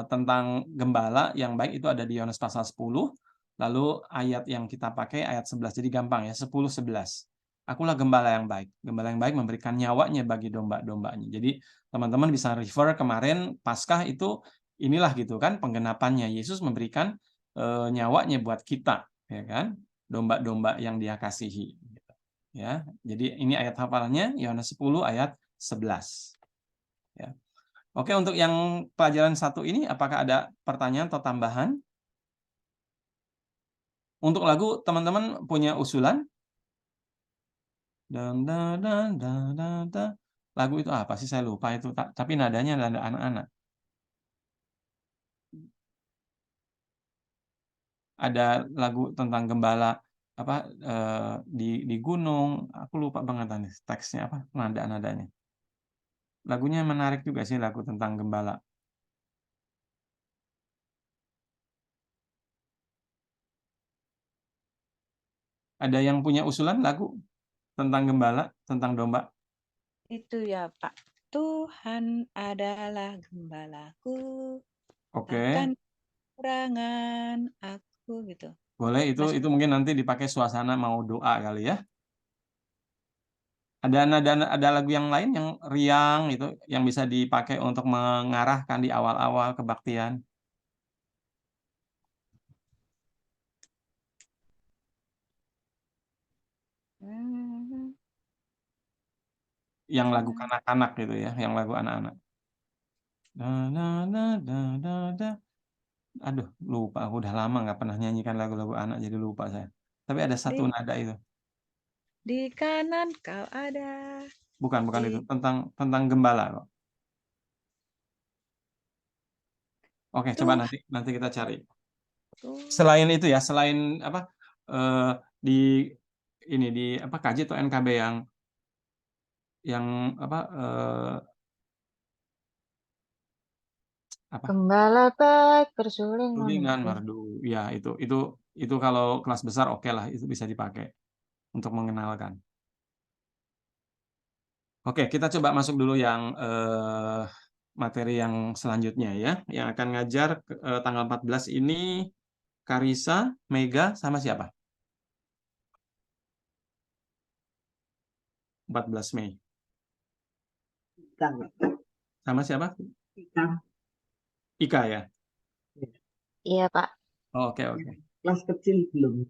tentang gembala yang baik itu ada di Yohanes pasal 10. Lalu ayat yang kita pakai ayat 11. Jadi gampang ya, 10, 11. Akulah gembala yang baik. Gembala yang baik memberikan nyawanya bagi domba-dombanya. Jadi teman-teman bisa refer kemarin Paskah itu inilah gitu kan penggenapannya. Yesus memberikan nyawanya buat kita, ya kan? Domba-domba yang Dia kasihi. Ya, jadi ini ayat hafalannya Yohanes 10 ayat 11. Ya. Oke, untuk yang pelajaran 1 ini apakah ada pertanyaan atau tambahan? Untuk lagu teman-teman punya usulan? Dan da da da da da. Lagu itu apa sih? Saya lupa itu, tapi nadanya nada anak-anak. Ada lagu tentang gembala apa di gunung, aku lupa banget nih teksnya apa, nada-nadanya. Lagunya menarik juga sih, lagu tentang gembala. Ada yang punya usulan lagu tentang gembala, tentang domba? Itu ya Pak, Tuhan adalah gembalaku, Oke, takkan kekurangan aku gitu. boleh Mas, itu mungkin nanti dipakai suasana mau doa kali ya. Ada lagu yang lain yang riang itu yang bisa dipakai untuk mengarahkan di awal-awal kebaktian. Yang lagu kanak-kanak gitu ya, yang lagu anak-anak. Da, da, da, da, da, da. Aduh, lupa. Aku udah lama nggak pernah nyanyikan lagu-lagu anak, jadi lupa saya. Tapi ada satu di, nada itu. di kanan kau ada. Bukan itu. Di Tentang gembala kok. Oke, coba Tuhan. nanti kita cari. Selain itu ya, selain apa di ini di apa KJ atau NKB yang apa apa Gembala baik bersuling tulingan merdu. merdu. Ya, itu kalau kelas besar oke lah, itu bisa dipakai untuk mengenalkan. Oke, kita coba masuk dulu yang materi yang selanjutnya ya. Yang akan ngajar tanggal 14 ini Karisa, Mega, sama siapa? 14 Mei. Sama siapa? Ika ya? Iya, Pak. Oke. Kelas kecil belum.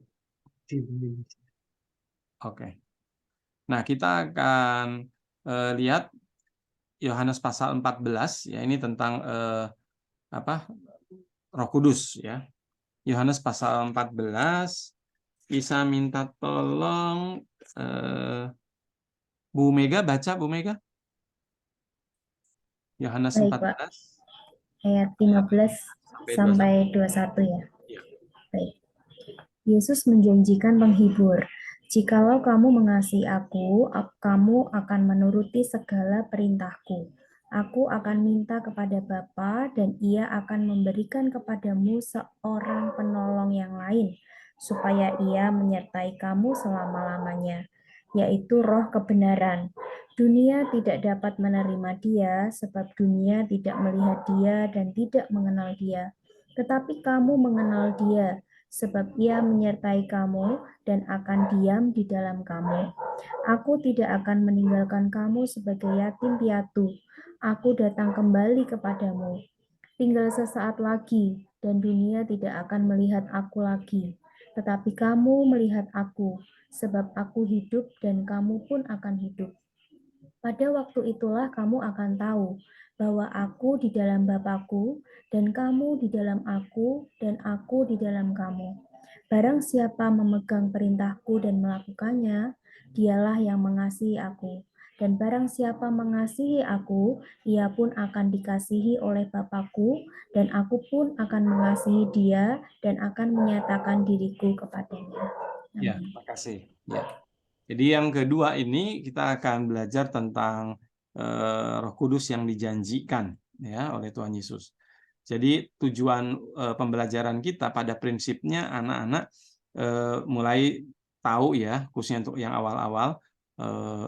Oke. Nah, kita akan lihat Yohanes pasal 14 ya, ini tentang apa? Roh Kudus ya. Yohanes pasal 14, bisa minta tolong Bu Mega baca, Bu Mega. Yohanes Baik, Pak. 14 Ayat 15 sampai 21. 21 ya. Iya. Baik. Yesus menjanjikan penghibur. Jikalau kamu mengasihi aku, kamu akan menuruti segala perintahku. Aku akan minta kepada Bapa dan Ia akan memberikan kepadamu seorang penolong yang lain, supaya Ia menyertai kamu selama-lamanya, yaitu Roh kebenaran. Dunia tidak dapat menerima Dia, sebab dunia tidak melihat Dia dan tidak mengenal Dia. Tetapi kamu mengenal Dia, sebab Ia menyertai kamu dan akan diam di dalam kamu. Aku tidak akan meninggalkan kamu sebagai yatim piatu. Aku datang kembali kepadamu. Tinggal sesaat lagi, dan dunia tidak akan melihat aku lagi. Tetapi kamu melihat aku, sebab aku hidup dan kamu pun akan hidup. Pada waktu itulah kamu akan tahu bahwa aku di dalam Bapa-Ku, dan kamu di dalam aku, dan aku di dalam kamu. Barang siapa memegang perintahku dan melakukannya, dialah yang mengasihi aku. Dan barang siapa mengasihi aku, ia pun akan dikasihi oleh Bapa-Ku, dan aku pun akan mengasihi dia, dan akan menyatakan diriku kepadanya. Ya, Amin. terima kasih. Ya. Jadi yang kedua ini kita akan belajar tentang Roh Kudus yang dijanjikan ya oleh Tuhan Yesus. Jadi tujuan pembelajaran kita pada prinsipnya anak-anak mulai tahu ya, khususnya untuk yang awal-awal,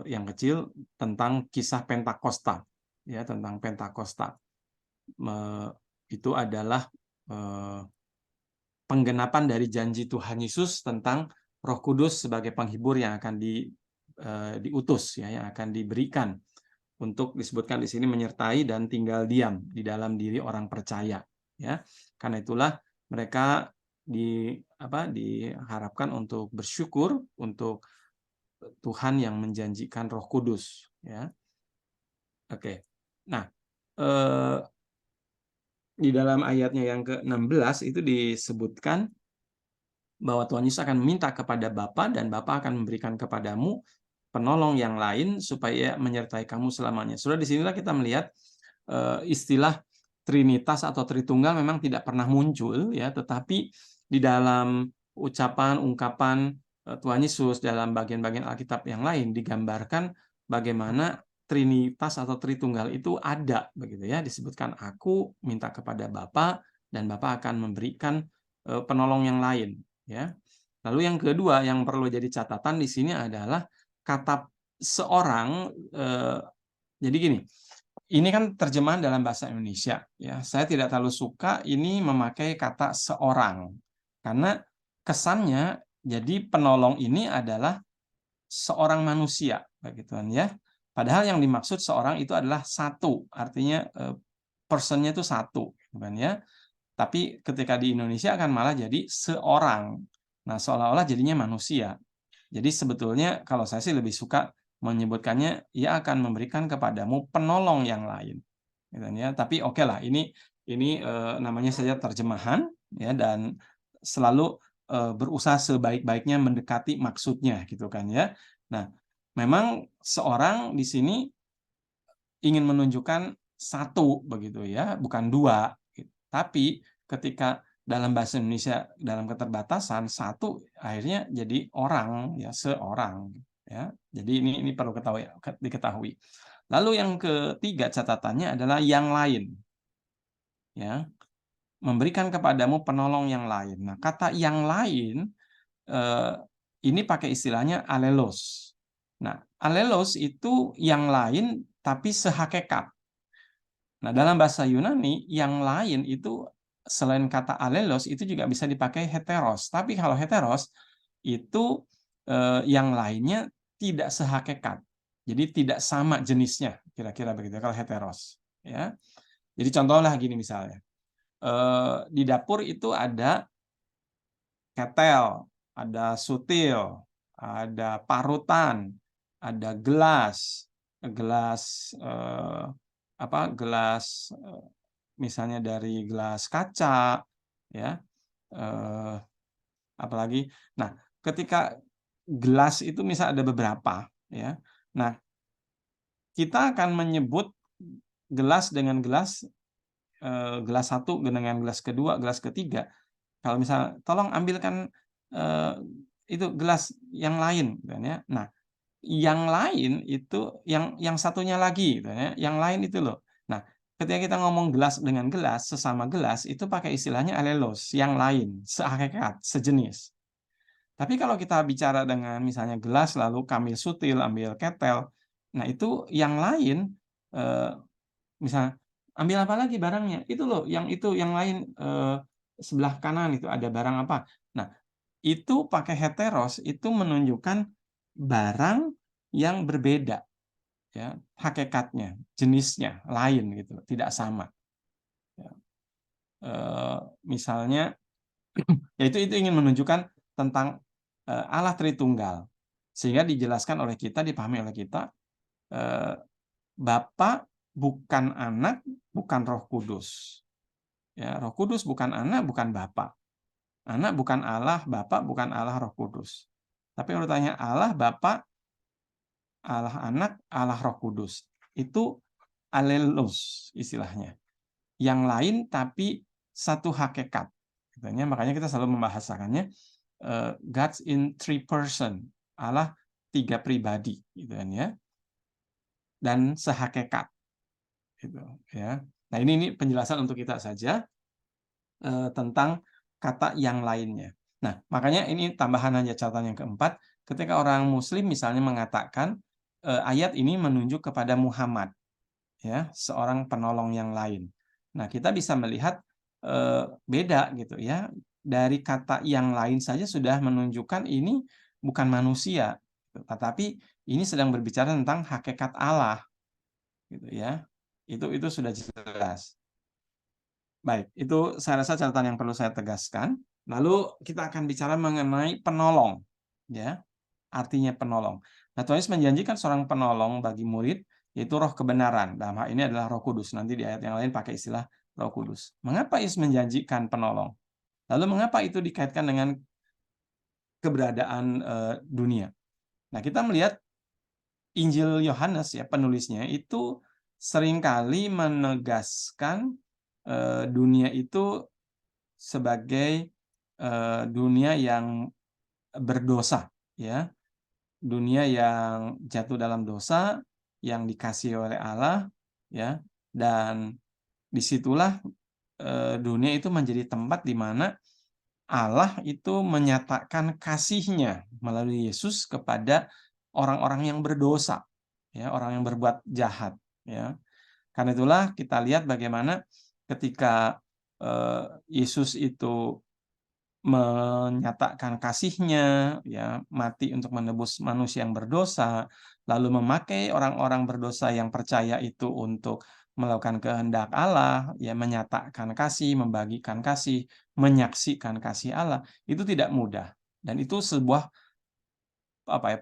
yang kecil, tentang kisah Pentakosta ya, tentang Pentakosta. Itu adalah penggenapan dari janji Tuhan Yesus tentang Roh Kudus sebagai penghibur yang akan diutus ya, yang akan diberikan untuk disebutkan di sini menyertai dan tinggal diam di dalam diri orang percaya ya. Karena itulah mereka diharapkan untuk bersyukur untuk Tuhan yang menjanjikan Roh Kudus ya. Oke. Nah, eh, di dalam ayatnya yang ke-16 itu disebutkan bahwa Tuhan Yesus akan meminta kepada Bapa dan Bapa akan memberikan kepadamu penolong yang lain supaya menyertai kamu selamanya. Sudah disinilah kita melihat istilah Trinitas atau Tritunggal memang tidak pernah muncul ya, tetapi di dalam ucapan ungkapan Tuhan Yesus dalam bagian-bagian Alkitab yang lain digambarkan bagaimana Trinitas atau Tritunggal itu ada begitu ya, disebutkan aku minta kepada Bapa dan Bapa akan memberikan penolong yang lain ya. Lalu yang kedua yang perlu jadi catatan di sini adalah kata seorang. Jadi gini, ini kan terjemahan dalam bahasa Indonesia ya. Saya tidak terlalu suka ini memakai kata seorang karena kesannya jadi penolong ini adalah seorang manusia begitu ya. Padahal yang dimaksud seorang itu adalah satu, artinya personnya itu satu kan ya. Tapi ketika di Indonesia akan malah jadi seorang. Nah, seolah-olah jadinya manusia. Jadi sebetulnya kalau saya sih lebih suka menyebutkannya ia akan memberikan kepadamu penolong yang lain. Gitu ya. Tapi oke lah, ini namanya saja terjemahan ya, dan selalu berusaha sebaik-baiknya mendekati maksudnya gitu kan ya. Nah, memang seorang di sini ingin menunjukkan satu begitu ya, bukan dua. Tapi ketika dalam bahasa Indonesia dalam keterbatasan satu akhirnya jadi orang ya, seorang ya. Jadi ini perlu diketahui. Lalu yang ketiga catatannya adalah yang lain. Ya. Memberikan kepadamu penolong yang lain. Nah, kata yang lain ini pakai istilahnya alelos. Nah, alelos itu yang lain tapi sehakikat. Nah, dalam bahasa Yunani, yang lain itu selain kata alelos itu juga bisa dipakai heteros. Tapi kalau heteros itu yang lainnya tidak sehakikat. Jadi tidak sama jenisnya, kira-kira begitu kalau heteros. Ya. Jadi contohnya gini misalnya. Di dapur itu ada ketel, ada sutil, ada parutan, ada gelas misalnya dari gelas kaca ya, apalagi. Nah, ketika gelas itu misal ada beberapa ya. Nah, kita akan menyebut gelas dengan gelas, gelas satu dengan gelas kedua, gelas ketiga. Kalau misal tolong ambilkan itu gelas yang lain gitu ya. Nah, yang lain itu yang satunya lagi gitu ya. Yang lain itu loh. Nah, ketika kita ngomong gelas dengan gelas, sesama gelas itu pakai istilahnya alelos, yang lain, sehakikat, sejenis. Tapi kalau kita bicara dengan misalnya gelas lalu ambil sutil, ambil ketel, nah itu yang lain misalnya ambil apa lagi barangnya? Itu loh, yang lain sebelah kanan itu ada barang apa. Nah, itu pakai heteros itu menunjukkan barang yang berbeda ya, hakikatnya, jenisnya lain gitu, tidak sama. Ya. Misalnya ya itu ingin menunjukkan tentang Allah Tritunggal. Sehingga dijelaskan oleh kita, dipahami oleh kita, Bapa bukan Anak, bukan Roh Kudus. Ya, Roh Kudus bukan Anak, bukan Bapa. Anak bukan Allah, Bapa bukan Allah, Roh Kudus. Tapi urutannya Allah, Bapa, Allah Anak, Allah Roh Kudus. Itu alelos istilahnya. Yang lain tapi satu hakikat. Makanya kita selalu membahasakannya God's in three person. Allah tiga pribadi gitu kan ya. Dan sehakikat. Gitu ya. Nah, ini penjelasan untuk kita saja tentang kata yang lainnya. Nah, makanya ini tambahan aja catatan yang keempat, ketika orang muslim misalnya mengatakan ayat ini menunjuk kepada Muhammad ya, seorang penolong yang lain. Nah, kita bisa melihat beda gitu ya. Dari kata yang lain saja sudah menunjukkan ini bukan manusia, tetapi ini sedang berbicara tentang hakikat Allah gitu ya. Itu sudah jelas. Baik, itu saya rasa catatan yang perlu saya tegaskan. Lalu kita akan bicara mengenai penolong, ya, artinya penolong. Nah, Tuhan Yesus menjanjikan seorang penolong bagi murid yaitu roh kebenaran. Dalam hal ini adalah Roh Kudus. Nanti di ayat yang lain pakai istilah Roh Kudus. Mengapa Yesus menjanjikan penolong? Lalu mengapa itu dikaitkan dengan keberadaan dunia? Nah, kita melihat Injil Yohanes ya, penulisnya itu seringkali menegaskan dunia itu sebagai dunia yang berdosa, ya, dunia yang jatuh dalam dosa, yang dikasihi oleh Allah, ya, dan disitulah dunia itu menjadi tempat di mana Allah itu menyatakan kasih-Nya melalui Yesus kepada orang-orang yang berdosa, ya, orang yang berbuat jahat, ya. Karena itulah kita lihat bagaimana ketika Yesus itu menyatakan kasih-Nya, ya, mati untuk menebus manusia yang berdosa, lalu memakai orang-orang berdosa yang percaya itu untuk melakukan kehendak Allah, ya, menyatakan kasih, membagikan kasih, menyaksikan kasih Allah, itu tidak mudah. Dan itu sebuah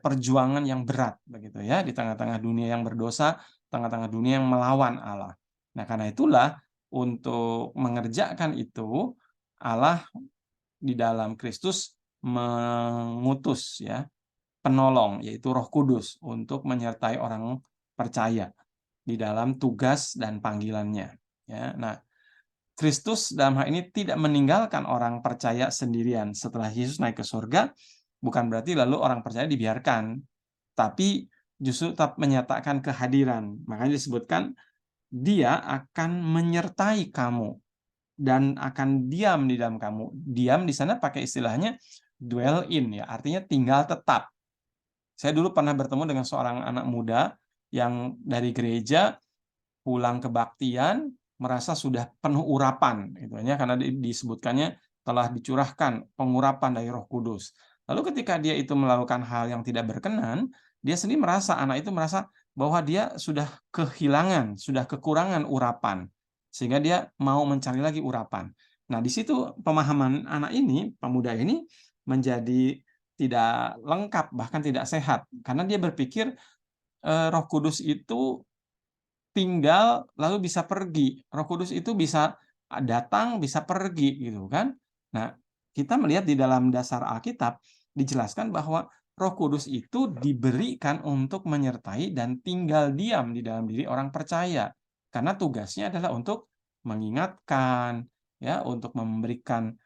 perjuangan yang berat begitu ya, di tengah-tengah dunia yang berdosa, tengah-tengah dunia yang melawan Allah. Nah, karena itulah untuk mengerjakan itu Allah di dalam Kristus mengutus ya penolong, yaitu Roh Kudus, untuk menyertai orang percaya di dalam tugas dan panggilannya. Ya, nah, Kristus dalam hal ini tidak meninggalkan orang percaya sendirian. Setelah Yesus naik ke surga, bukan berarti lalu orang percaya dibiarkan, tapi justru tetap menyatakan kehadiran. Makanya disebutkan dia akan menyertai kamu dan akan diam di dalam kamu. Diam di sana pakai istilahnya dwell in, ya, artinya tinggal tetap. Saya dulu pernah bertemu dengan seorang anak muda yang dari gereja pulang kebaktian merasa sudah penuh urapan, gitu ya, karena disebutkannya telah dicurahkan pengurapan dari Roh Kudus. Lalu ketika dia itu melakukan hal yang tidak berkenan, dia sendiri merasa, anak itu merasa bahwa dia sudah kehilangan, sudah kekurangan urapan, sehingga dia mau mencari lagi urapan. Nah, di situ pemahaman anak ini, pemuda ini, menjadi tidak lengkap, bahkan tidak sehat, karena dia berpikir Roh Kudus itu tinggal lalu bisa pergi. Roh Kudus itu bisa datang, bisa pergi gitu kan. Nah, kita melihat di dalam dasar Alkitab dijelaskan bahwa Roh Kudus itu diberikan untuk menyertai dan tinggal diam di dalam diri orang percaya. Karena tugasnya adalah untuk mengingatkan, ya, untuk memberikan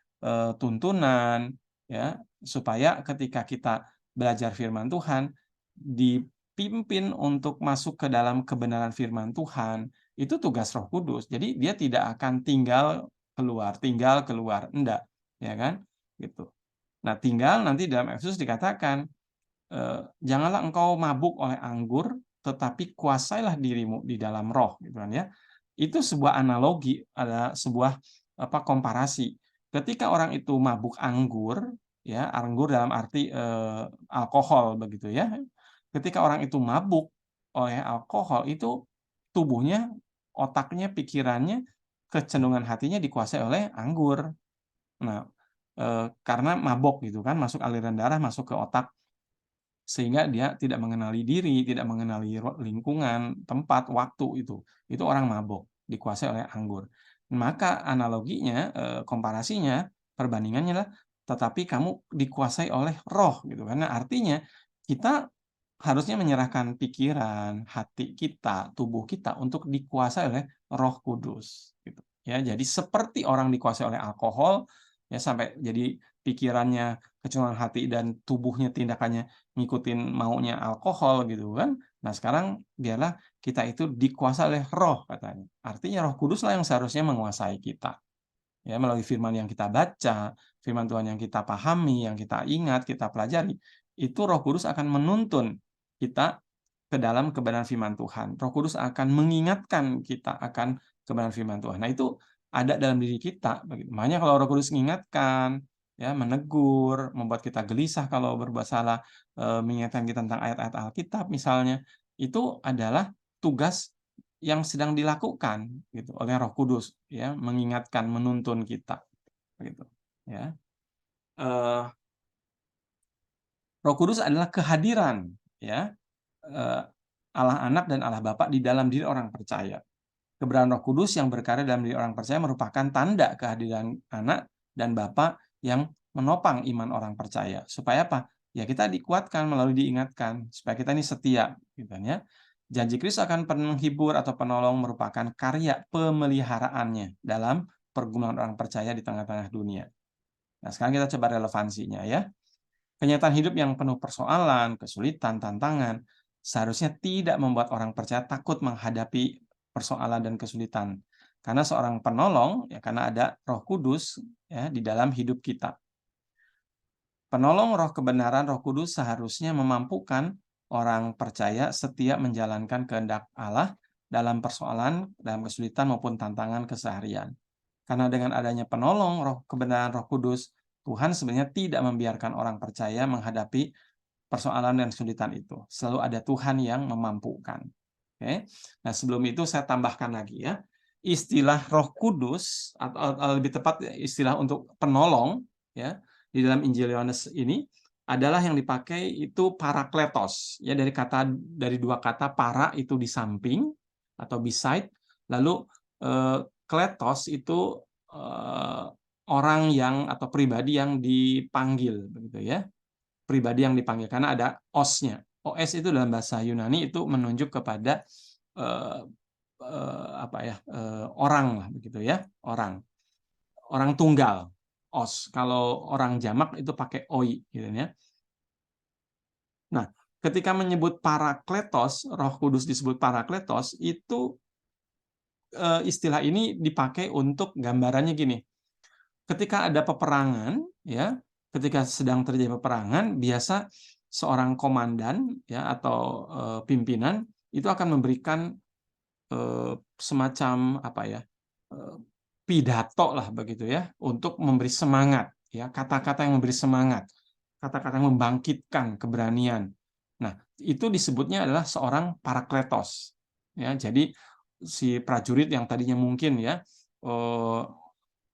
tuntunan, ya, supaya ketika kita belajar firman Tuhan dipimpin untuk masuk ke dalam kebenaran firman Tuhan, itu tugas Roh Kudus. Jadi dia tidak akan tinggal keluar, enggak, ya kan? Gitu. Nah, tinggal nanti dalam Efesus dikatakan, janganlah engkau mabuk oleh anggur, tetapi kuasailah dirimu di dalam roh, gitu kan ya. Itu sebuah analogi, ada sebuah komparasi. Ketika orang itu mabuk anggur, ya, anggur dalam arti alkohol begitu ya. Ketika orang itu mabuk oleh alkohol, itu tubuhnya, otaknya, pikirannya, kecenderungan hatinya dikuasai oleh anggur. Nah, karena mabok gitu kan, masuk aliran darah, masuk ke otak, sehingga dia tidak mengenali diri, tidak mengenali lingkungan, tempat, waktu itu. Itu orang mabok, dikuasai oleh anggur. Maka analoginya, komparasinya, perbandingannya adalah, tetapi kamu dikuasai oleh roh gitu. Karena artinya kita harusnya menyerahkan pikiran, hati kita, tubuh kita untuk dikuasai oleh Roh Kudus gitu. Ya, jadi seperti orang dikuasai oleh alkohol ya sampai jadi pikirannya, kecenderungan hati dan tubuhnya tindakannya ngikutin maunya alkohol gitu kan. Nah, sekarang biarlah kita itu dikuasai oleh roh katanya. Artinya Roh Kudus lah yang seharusnya menguasai kita. Ya, melalui firman yang kita baca, firman Tuhan yang kita pahami, yang kita ingat, kita pelajari, itu Roh Kudus akan menuntun kita ke dalam kebenaran firman Tuhan. Roh Kudus akan mengingatkan kita akan kebenaran firman Tuhan. Nah, itu ada dalam diri kita. Makanya kalau Roh Kudus mengingatkan, ya, menegur, membuat kita gelisah kalau berbuat salah, mengingatkan kita tentang ayat-ayat Alkitab misalnya, itu adalah tugas yang sedang dilakukan gitu oleh Roh Kudus, ya, mengingatkan, menuntun kita gitu, ya. Roh Kudus adalah kehadiran, ya, Allah Anak dan Allah Bapa di dalam diri orang percaya. Keberadaan Roh Kudus yang berkarya dalam diri orang percaya merupakan tanda kehadiran Anak dan Bapa yang menopang iman orang percaya. Supaya apa? Ya kita dikuatkan melalui diingatkan supaya kita ini setia, gitu ya. Janji Kristus akan penghibur atau penolong merupakan karya pemeliharaannya dalam pergumulan orang percaya di tengah-tengah dunia. Nah, sekarang kita coba relevansinya ya. Kenyataan hidup yang penuh persoalan, kesulitan, tantangan seharusnya tidak membuat orang percaya takut menghadapi persoalan dan kesulitan. Karena seorang penolong, ya karena ada Roh Kudus ya di dalam hidup kita. Penolong Roh kebenaran, Roh Kudus seharusnya memampukan orang percaya setia menjalankan kehendak Allah dalam persoalan, dalam kesulitan maupun tantangan keseharian. Karena dengan adanya penolong Roh kebenaran, Roh Kudus, Tuhan sebenarnya tidak membiarkan orang percaya menghadapi persoalan dan kesulitan itu. Selalu ada Tuhan yang memampukan. Oke. Nah, sebelum itu saya tambahkan lagi ya. Istilah Roh Kudus atau lebih tepat istilah untuk penolong ya di dalam Injil Yohanes ini adalah yang dipakai itu parakletos ya dari dua kata para itu di samping atau beside, lalu kletos itu orang yang atau pribadi yang dipanggil begitu ya. Pribadi yang dipanggil karena ada os-nya. Os itu dalam bahasa Yunani itu menunjuk kepada orang lah begitu ya, orang tunggal. Os. Kalau orang jamak itu pakai oi gitu ya. Nah, ketika menyebut parakletos, Roh Kudus disebut parakletos, itu istilah ini dipakai untuk gambarannya gini. Ketika ada peperangan ya, ketika sedang terjadi peperangan, biasa seorang komandan ya atau pimpinan itu akan memberikan semacam pidato lah begitu ya untuk memberi semangat ya, kata-kata yang memberi semangat, kata-kata yang membangkitkan keberanian. Nah, itu disebutnya adalah seorang parakletos ya. Jadi si prajurit yang tadinya mungkin ya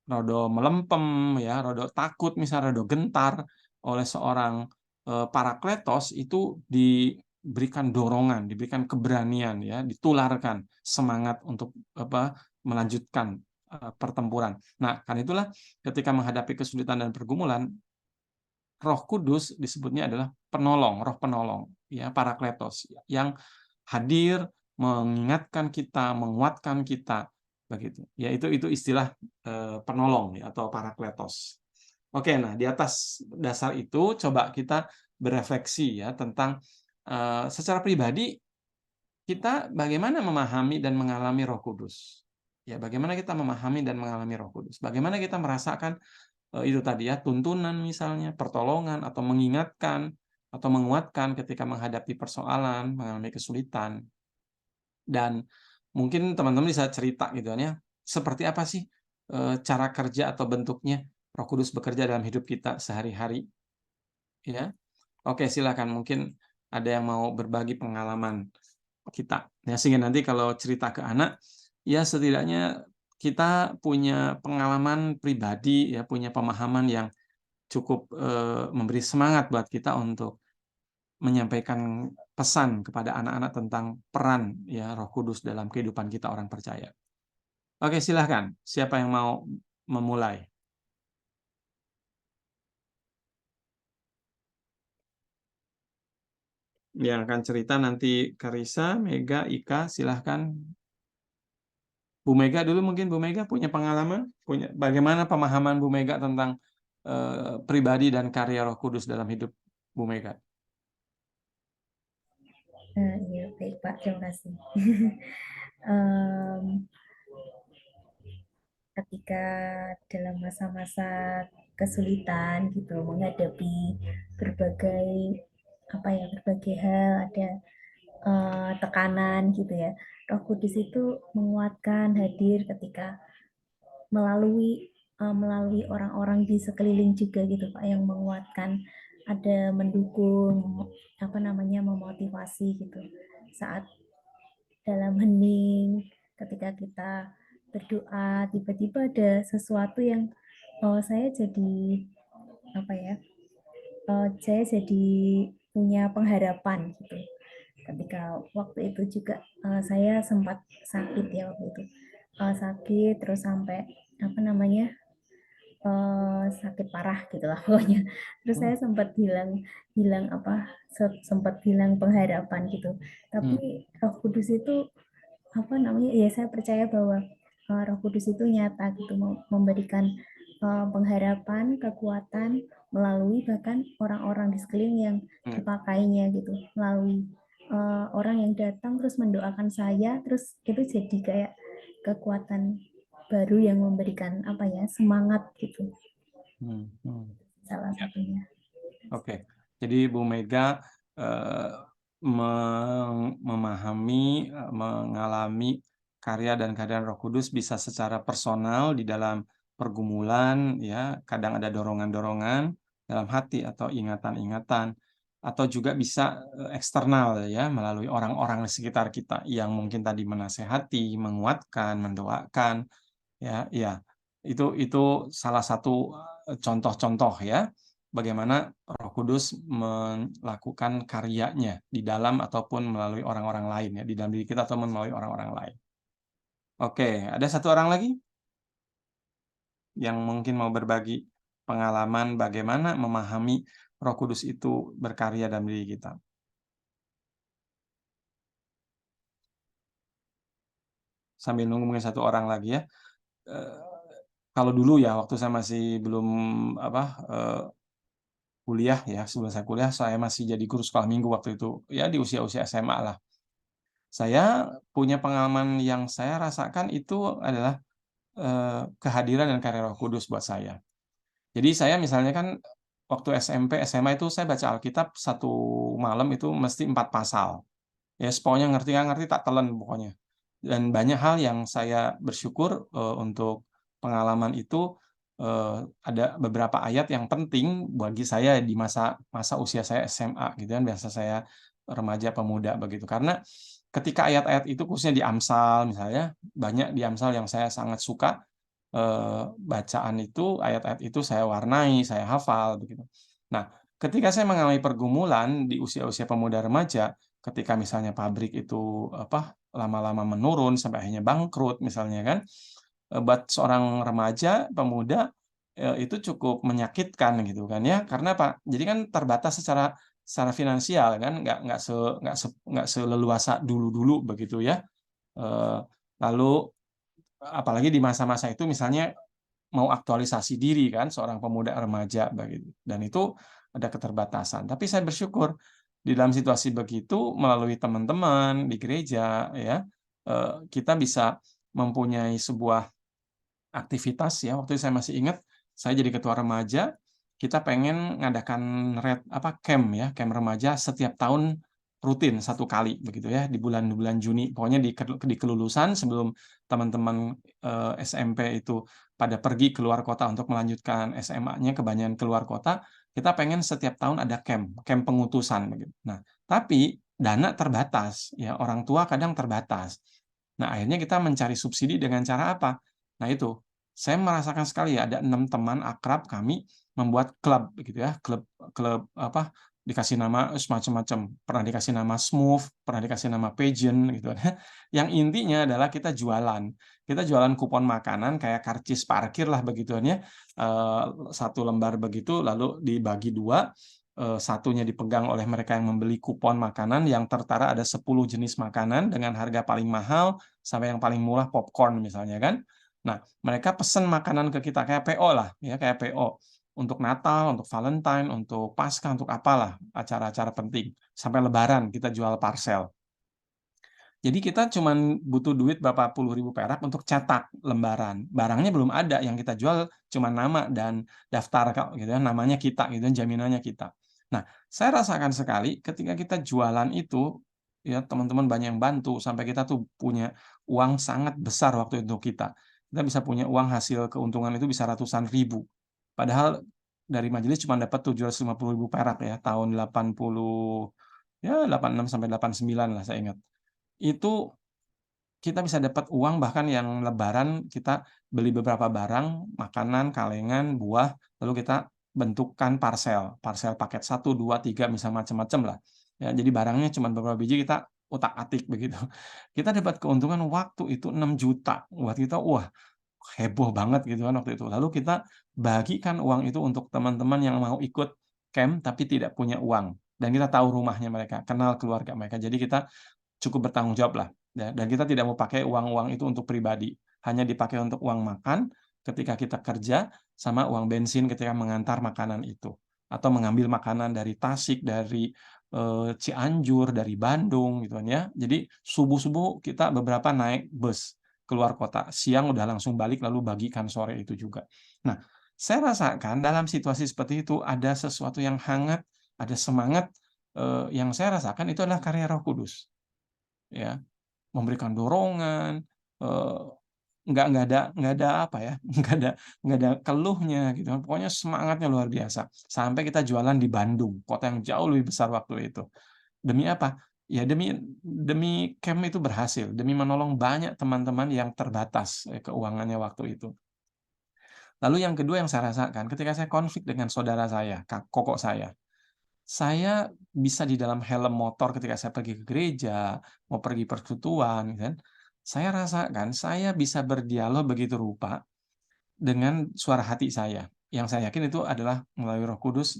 rodo melempem ya, rodo takut misalnya, rodo gentar oleh seorang parakletos itu diberikan dorongan, diberikan keberanian ya, ditularkan semangat untuk melanjutkan pertempuran. Nah, karena itulah ketika menghadapi kesulitan dan pergumulan, Roh Kudus disebutnya adalah penolong, roh penolong, ya, parakletos yang hadir mengingatkan kita, menguatkan kita, begitu. Ya, itu istilah penolong ya, atau parakletos. Oke, nah di atas dasar itu coba kita berefleksi ya tentang secara pribadi kita bagaimana memahami dan mengalami Roh Kudus. Ya, bagaimana kita memahami dan mengalami Roh Kudus? Bagaimana kita merasakan itu tadi ya, tuntunan misalnya, pertolongan, atau mengingatkan, atau menguatkan ketika menghadapi persoalan, mengalami kesulitan. Dan mungkin teman-teman bisa cerita gitu ya, seperti apa sih cara kerja atau bentuknya Roh Kudus bekerja dalam hidup kita sehari-hari? Ya, oke silakan. Mungkin ada yang mau berbagi pengalaman kita. Ya, sehingga nanti kalau cerita ke anak, ya setidaknya kita punya pengalaman pribadi, ya punya pemahaman yang cukup memberi semangat buat kita untuk menyampaikan pesan kepada anak-anak tentang peran ya Roh Kudus dalam kehidupan kita orang percaya. Oke, silahkan. Siapa yang mau memulai? Yang akan cerita nanti Karisa, Mega, Ika, silahkan. Bu Mega dulu mungkin. Bu Mega punya pengalaman? Bagaimana pemahaman Bu Mega tentang pribadi dan karya Roh Kudus dalam hidup Bu Mega? Ya, baik Pak, terima kasih. Ketika dalam masa-masa kesulitan gitu menghadapi berbagai berbagai hal, ada tekanan gitu ya, Roh Kudus itu menguatkan, hadir ketika melalui orang-orang di sekeliling juga gitu Pak, yang menguatkan, ada mendukung, memotivasi gitu saat dalam hening, ketika kita berdoa, tiba-tiba ada sesuatu yang saya jadi saya jadi punya pengharapan gitu. ketika waktu itu juga saya sempat sakit ya waktu itu. Sakit terus sampai apa namanya? Sakit parah gitulah pokoknya. Terus saya sempat hilang apa sempat hilang pengharapan gitu. Tapi Roh Kudus itu apa namanya? Ya saya percaya bahwa Roh Kudus itu nyata gitu memberikan pengharapan, kekuatan melalui bahkan orang-orang di sekeliling yang dipakainya gitu, melalui orang yang datang terus mendoakan saya, terus itu jadi kayak kekuatan baru yang memberikan apa ya, semangat gitu. Salah satunya. Oke. Jadi Bu Mega memahami, mengalami karya dan kehadiran Roh Kudus bisa secara personal di dalam pergumulan, ya, kadang ada dorongan-dorongan dalam hati atau ingatan-ingatan, atau juga bisa eksternal ya, melalui orang-orang di sekitar kita yang mungkin tadi menasehati, menguatkan, mendoakan, ya, ya. Itu salah satu contoh-contoh ya, bagaimana Roh Kudus melakukan karyanya di dalam ataupun melalui orang-orang lain ya, di dalam diri kita ataupun melalui orang-orang lain. Oke, ada satu orang lagi yang mungkin mau berbagi pengalaman bagaimana memahami Roh Kudus itu berkarya dalam diri kita. Sambil nunggu mungkin satu orang lagi ya. Kalau dulu ya, waktu saya masih belum kuliah ya, sebelum saya kuliah saya masih jadi guru sekolah minggu waktu itu, ya di usia-usia SMA lah. Saya punya pengalaman yang saya rasakan itu adalah kehadiran dan karya Roh Kudus buat saya. Jadi saya misalnya kan waktu SMP, SMA itu saya baca Alkitab satu malam itu mesti 4 pasal. Ya pokoknya ngerti nggak ngerti tak telan pokoknya. Dan banyak hal yang saya bersyukur untuk pengalaman itu, ada beberapa ayat yang penting bagi saya di masa usia saya SMA gitu kan, biasa saya remaja pemuda begitu. Karena ketika ayat-ayat itu khususnya di Amsal misalnya, banyak di Amsal yang saya sangat suka, bacaan itu, ayat-ayat itu saya warnai, saya hafal begitu. Nah, ketika saya mengalami pergumulan di usia-usia pemuda remaja, ketika misalnya pabrik itu lama-lama menurun sampai akhirnya bangkrut misalnya kan, buat seorang remaja, pemuda, itu cukup menyakitkan gitu kan ya. Karena apa? Jadi kan terbatas secara finansial kan, nggak seleluasa dulu-dulu begitu ya. Lalu apalagi di masa-masa itu misalnya mau aktualisasi diri kan seorang pemuda remaja begitu. Dan itu ada keterbatasan. Tapi saya bersyukur di dalam situasi begitu melalui teman-teman di gereja ya, kita bisa mempunyai sebuah aktivitas ya. Waktu itu saya masih ingat, saya jadi ketua remaja, kita pengen ngadakan camp ya, camp remaja setiap tahun rutin 1 kali begitu ya, di bulan Juni. Pokoknya di kelulusan sebelum teman-teman SMP itu pada pergi keluar kota untuk melanjutkan SMA-nya, kebanyakan keluar kota, kita pengen setiap tahun ada camp pengutusan begitu. Nah, tapi dana terbatas ya, orang tua kadang terbatas. Nah, akhirnya kita mencari subsidi dengan cara apa? Nah itu, saya merasakan sekali ya, ada 6 teman akrab kami membuat klub gitu ya, klub dikasih nama semacam-macam, pernah dikasih nama Smooth, pernah dikasih nama Pageant gitu kan. Yang intinya adalah kita jualan kupon makanan kayak karcis parkir lah begituan ya, 1 lembar begitu lalu dibagi 2, satunya dipegang oleh mereka yang membeli kupon makanan yang tertara ada 10 jenis makanan dengan harga paling mahal sampai yang paling murah popcorn misalnya kan. Nah, mereka pesen makanan ke kita kayak PO lah ya, kayak PO. Untuk Natal, untuk Valentine, untuk Paskah, untuk apalah, acara-acara penting. Sampai Lebaran kita jual parcel. Jadi kita cuman butuh duit berapa puluh ribu perak untuk cetak lembaran. Barangnya belum ada, yang kita jual cuma nama dan daftar gitu ya, namanya kita gitu, jaminannya kita. Nah, saya rasakan sekali ketika kita jualan itu, ya teman-teman banyak yang bantu sampai kita tuh punya uang sangat besar waktu itu kita. Kita bisa punya uang hasil keuntungan itu bisa ratusan ribu. Padahal dari majelis cuma dapat 750.000 perak ya, tahun 86 sampai 89 lah saya ingat. Itu kita bisa dapat uang bahkan yang lebaran kita beli beberapa barang, makanan, kalengan, buah, lalu kita bentukkan parcel paket 1, 2, 3 misal macam-macam lah. Ya, jadi barangnya cuma beberapa biji kita utak-atik begitu. Kita dapat keuntungan waktu itu 6 juta. Buat kita, wah, heboh banget gitu kan waktu itu. Lalu kita bagikan uang itu untuk teman-teman yang mau ikut camp tapi tidak punya uang. Dan kita tahu rumahnya mereka, kenal keluarga mereka. Jadi kita cukup bertanggung jawab lah. Ya. Dan kita tidak mau pakai uang-uang itu untuk pribadi. Hanya dipakai untuk uang makan ketika kita kerja, sama uang bensin ketika mengantar makanan itu. Atau mengambil makanan dari Tasik, dari Cianjur, dari Bandung gitu kan ya. Jadi subuh-subuh kita beberapa naik bus keluar kota. Siang udah langsung balik lalu bagikan sore itu juga. Nah, saya rasakan dalam situasi seperti itu ada sesuatu yang hangat, ada semangat yang saya rasakan itu adalah karya Roh Kudus. Ya, memberikan dorongan, nggak ada apa ya, nggak ada keluhnya gitu kan. Pokoknya semangatnya luar biasa. Sampai kita jualan di Bandung, kota yang jauh lebih besar waktu itu. Demi apa? Ya demi camp itu berhasil, demi menolong banyak teman-teman yang terbatas keuangannya waktu itu. Lalu yang kedua yang saya rasakan ketika saya konflik dengan saudara saya, kokok saya bisa di dalam helm motor ketika saya pergi ke gereja, mau pergi persekutuan, kan? Saya rasakan saya bisa berdialog begitu rupa dengan suara hati saya. Yang saya yakin itu adalah melalui Roh Kudus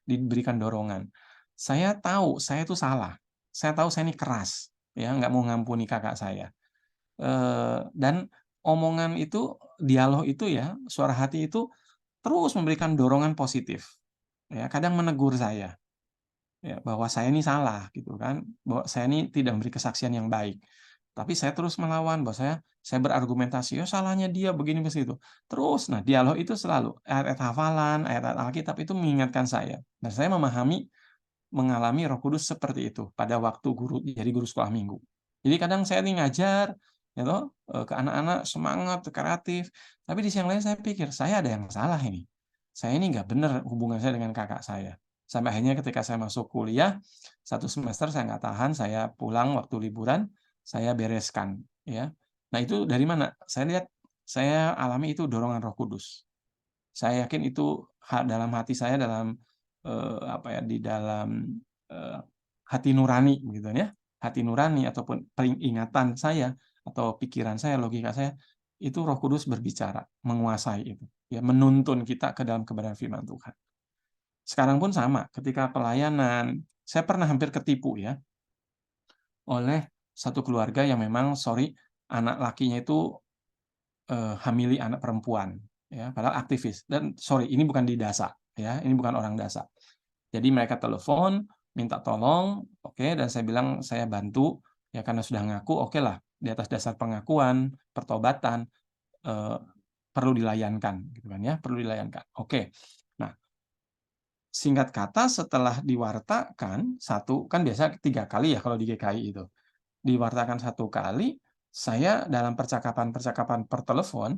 diberikan dorongan. Saya tahu saya itu salah. Saya tahu saya ini keras, ya nggak mau ngampuni kakak saya. Dan omongan itu, dialog itu ya, suara hati itu terus memberikan dorongan positif. Ya, kadang menegur saya. Ya, bahwa saya ini salah gitu kan, bahwa saya ini tidak memberi kesaksian yang baik. Tapi saya terus melawan, bahwa saya berargumentasi, "Ya salahnya dia begini begitu." Terus, nah dialog itu selalu ayat-ayat hafalan, ayat-ayat Alkitab itu mengingatkan saya. Dan saya mengalami Roh Kudus seperti itu pada waktu jadi guru sekolah minggu. Jadi kadang saya ini ngajar, ya toh, ke anak-anak semangat, kreatif, tapi di siang lain saya pikir, saya ada yang salah ini. Saya ini nggak benar hubungan saya dengan kakak saya. Sampai akhirnya ketika saya masuk kuliah, 1 semester saya nggak tahan, saya pulang waktu liburan, saya bereskan. Ya. Nah itu dari mana? Saya lihat, saya alami itu dorongan Roh Kudus. Saya yakin itu dalam hati saya, dalam apa ya, di dalam hati nurani, gitu ya. Hati nurani ataupun peringatan saya atau pikiran saya, logika saya, itu Roh Kudus berbicara, menguasai itu, ya, menuntun kita ke dalam kebenaran firman Tuhan. Sekarang pun sama, ketika pelayanan, saya pernah hampir ketipu ya, oleh satu keluarga yang memang, anak lakinya itu hamili anak perempuan, ya, padahal aktivis. Dan ini bukan di Dasa, ya, ini bukan orang Dasa. Jadi mereka telepon, minta tolong, oke, dan saya bilang saya bantu, ya karena sudah ngaku, oke lah, di atas dasar pengakuan, pertobatan, perlu dilayankan, gitu kan ya, perlu dilayankan. Oke. Nah, singkat kata setelah diwartakan kan biasa 3 kali ya kalau di GKI itu. Diwartakan 1 kali, saya dalam percakapan per telepon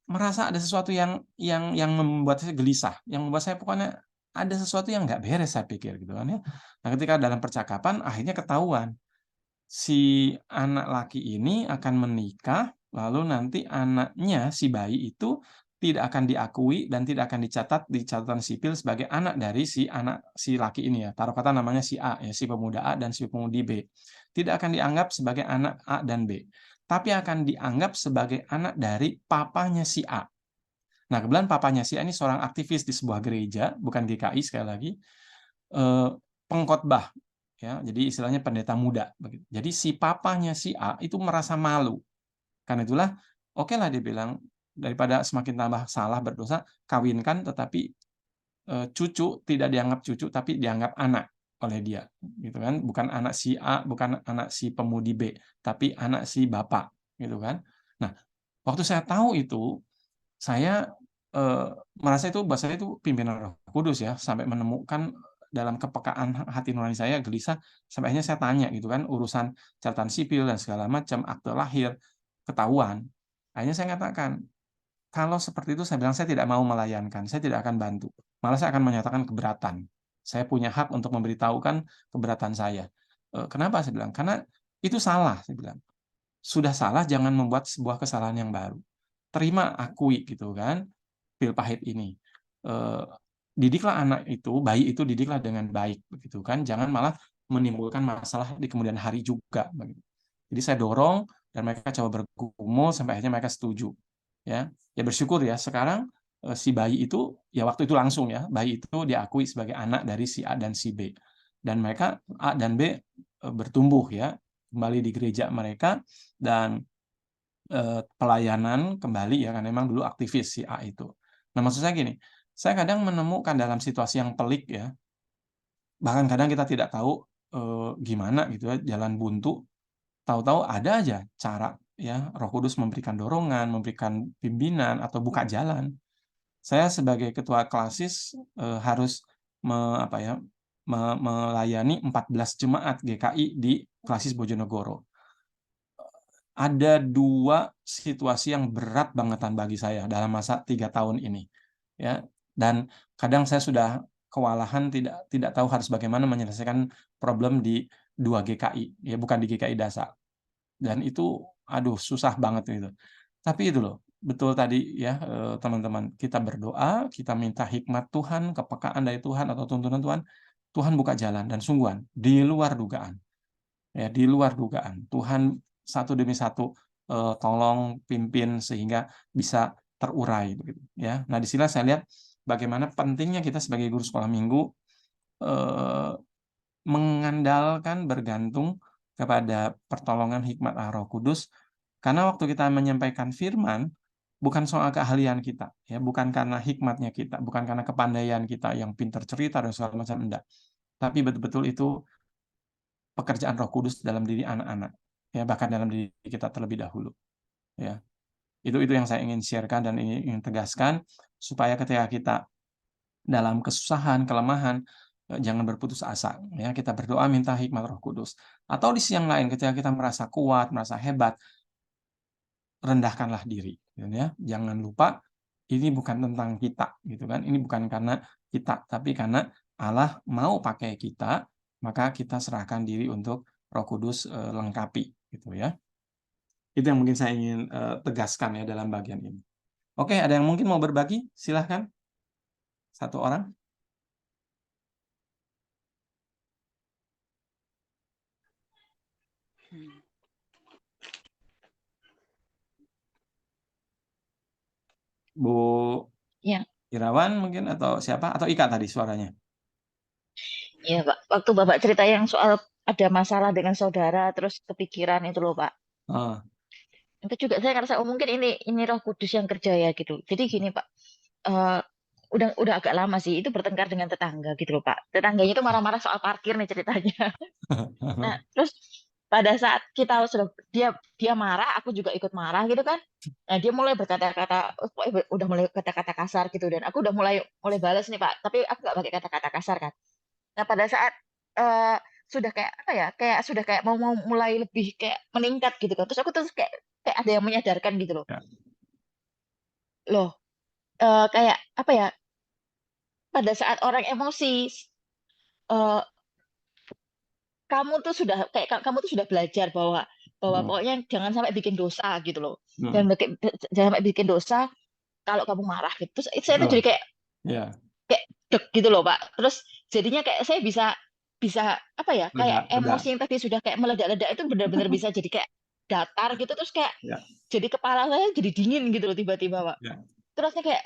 merasa ada sesuatu yang membuat saya gelisah, yang membuat saya pokoknya ada sesuatu yang nggak beres saya pikir gitu kan ya. Nah, ketika dalam percakapan akhirnya ketahuan si anak laki ini akan menikah, lalu nanti anaknya, si bayi itu tidak akan diakui dan tidak akan dicatat di catatan sipil sebagai anak dari si laki ini ya. Taruh kata namanya si A ya, si pemuda A dan si pemudi B. Tidak akan dianggap sebagai anak A dan B, tapi akan dianggap sebagai anak dari papanya si A. Nah, kebetulan papanya si A ini seorang aktivis di sebuah gereja, bukan GKI sekali lagi, pengkhotbah. Ya, jadi istilahnya pendeta muda. Jadi si papanya si A itu merasa malu. Karena itulah, oke lah dia bilang, daripada semakin tambah salah berdosa, kawinkan tetapi cucu tidak dianggap cucu, tapi dianggap anak oleh dia. Gitu kan? Bukan anak si A, bukan anak si pemudi B, tapi anak si bapak. Gitu kan? Nah, waktu saya tahu itu, saya merasa itu bahasa itu pimpinan Roh Kudus ya, sampai menemukan dalam kepekaan hati nurani saya gelisah, sampai akhirnya saya tanya gitu kan, urusan catatan sipil dan segala macam, akte lahir, ketahuan. Akhirnya saya katakan, kalau seperti itu saya bilang saya tidak mau melayankan, saya tidak akan bantu. Malah saya akan menyatakan keberatan. Saya punya hak untuk memberitahukan keberatan saya. Kenapa saya bilang? Karena itu salah, saya bilang. Sudah salah, jangan membuat sebuah kesalahan yang baru. Terima, akui gitu kan, pil pahit ini. Didiklah anak itu, bayi itu didiklah dengan baik begitu kan. Jangan malah menimbulkan masalah di kemudian hari juga. Jadi saya dorong dan mereka coba bergumul sampai akhirnya mereka setuju. Ya bersyukur ya sekarang si bayi itu ya waktu itu langsung ya bayi itu diakui sebagai anak dari si A dan si B, dan mereka A dan B bertumbuh ya kembali di gereja mereka dan pelayanan kembali ya kan memang dulu aktivis si A itu. Nah maksud saya gini, saya kadang menemukan dalam situasi yang pelik ya, bahkan kadang kita tidak tahu gimana gitu ya jalan buntu, tahu-tahu ada aja cara ya Roh Kudus memberikan dorongan, memberikan pimpinan atau buka jalan. Saya sebagai ketua klasis harus melayani 14 jemaat GKI di klasis Bojonegoro. Ada 2 situasi yang berat bangetan bagi saya dalam masa 3 tahun ini, ya. Dan kadang saya sudah kewalahan tidak tahu harus bagaimana menyelesaikan problem di 2 GKI, ya bukan di GKI Dasar. Dan itu, aduh susah banget itu. Tapi itu loh, betul tadi ya teman-teman, kita berdoa, kita minta hikmat Tuhan, kepekaan dari Tuhan atau tuntunan Tuhan, Tuhan buka jalan dan sungguhan di luar dugaan. Ya, di luar dugaan. Tuhan satu demi satu tolong pimpin sehingga bisa terurai begitu ya. Nah, di sini saya lihat bagaimana pentingnya kita sebagai guru sekolah minggu mengandalkan bergantung kepada pertolongan hikmat Roh Kudus, karena waktu kita menyampaikan firman bukan soal keahlian kita ya, bukan karena hikmatnya kita, bukan karena kepandaian kita yang pintar cerita dan segala macam, enggak. Tapi betul-betul itu pekerjaan Roh Kudus dalam diri anak-anak, ya bahkan dalam diri kita terlebih dahulu, ya. Itu yang saya ingin sharekan dan ingin tegaskan supaya ketika kita dalam kesusahan, kelemahan, jangan berputus asa, ya. Kita berdoa minta hikmat Roh Kudus. Atau di siang lain ketika kita merasa kuat, merasa hebat, rendahkanlah diri, ya. Jangan lupa ini bukan tentang kita, gitu kan? Ini bukan karena kita, tapi karena Allah mau pakai kita. Maka kita serahkan diri untuk Roh Kudus lengkapi, gitu ya. Itu yang mungkin saya ingin tegaskan ya dalam bagian ini. Oke, ada yang mungkin mau berbagi? Silahkan. Satu orang. Bu Ya. Irawan mungkin atau siapa? Atau Ika tadi suaranya? Iya, Pak. Waktu Bapak cerita yang soal ada masalah dengan saudara, terus kepikiran itu loh, Pak. Oh, Itu juga saya ngerasa, oh mungkin ini Roh Kudus yang kerja ya gitu. Jadi gini, Pak. Udah agak lama sih, itu bertengkar dengan tetangga gitu loh, Pak. Tetangganya itu marah-marah soal parkir nih ceritanya. Nah, terus pada saat kita sudah dia marah, aku juga ikut marah gitu kan. Nah, dia mulai berkata-kata, udah mulai kata-kata kasar gitu, dan aku udah mulai balas nih, Pak. Tapi aku nggak pakai kata-kata kasar kan. Nah, pada saat sudah kayak apa ya, kayak sudah kayak mau mulai lebih kayak meningkat gitu kan. Terus aku kayak ada yang menyadarkan gitu loh. ya. Loh, kayak apa ya? Pada saat orang emosi, eh, kamu tuh sudah belajar bahwa pokoknya jangan sampai bikin dosa gitu loh. Jangan sampai bikin dosa kalau kamu marah gitu. Terus saya tuh jadi kayak Ya. deg gitu loh, Pak. Terus jadinya kayak saya bisa apa ya, kayak emosi yang tadi sudah kayak meledak-ledak itu benar-benar bisa jadi kayak datar gitu, terus kayak jadi kepala saya jadi dingin gitu loh tiba-tiba, Pak. Ya. Terus kayak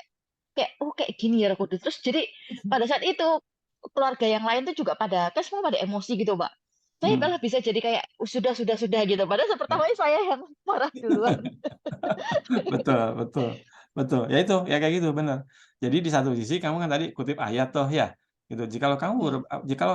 oh kayak gini ya Roh Kudus. Terus jadi pada saat itu keluarga yang lain tuh juga semua pada emosi gitu, Pak. Saya malah bisa jadi kayak sudah gitu. Padahal pertamanya saya yang marah duluan. Betul. Ya itu, ya kayak gitu, benar. Jadi di satu sisi kamu kan tadi kutip ayat toh ya, gitu. Jikalau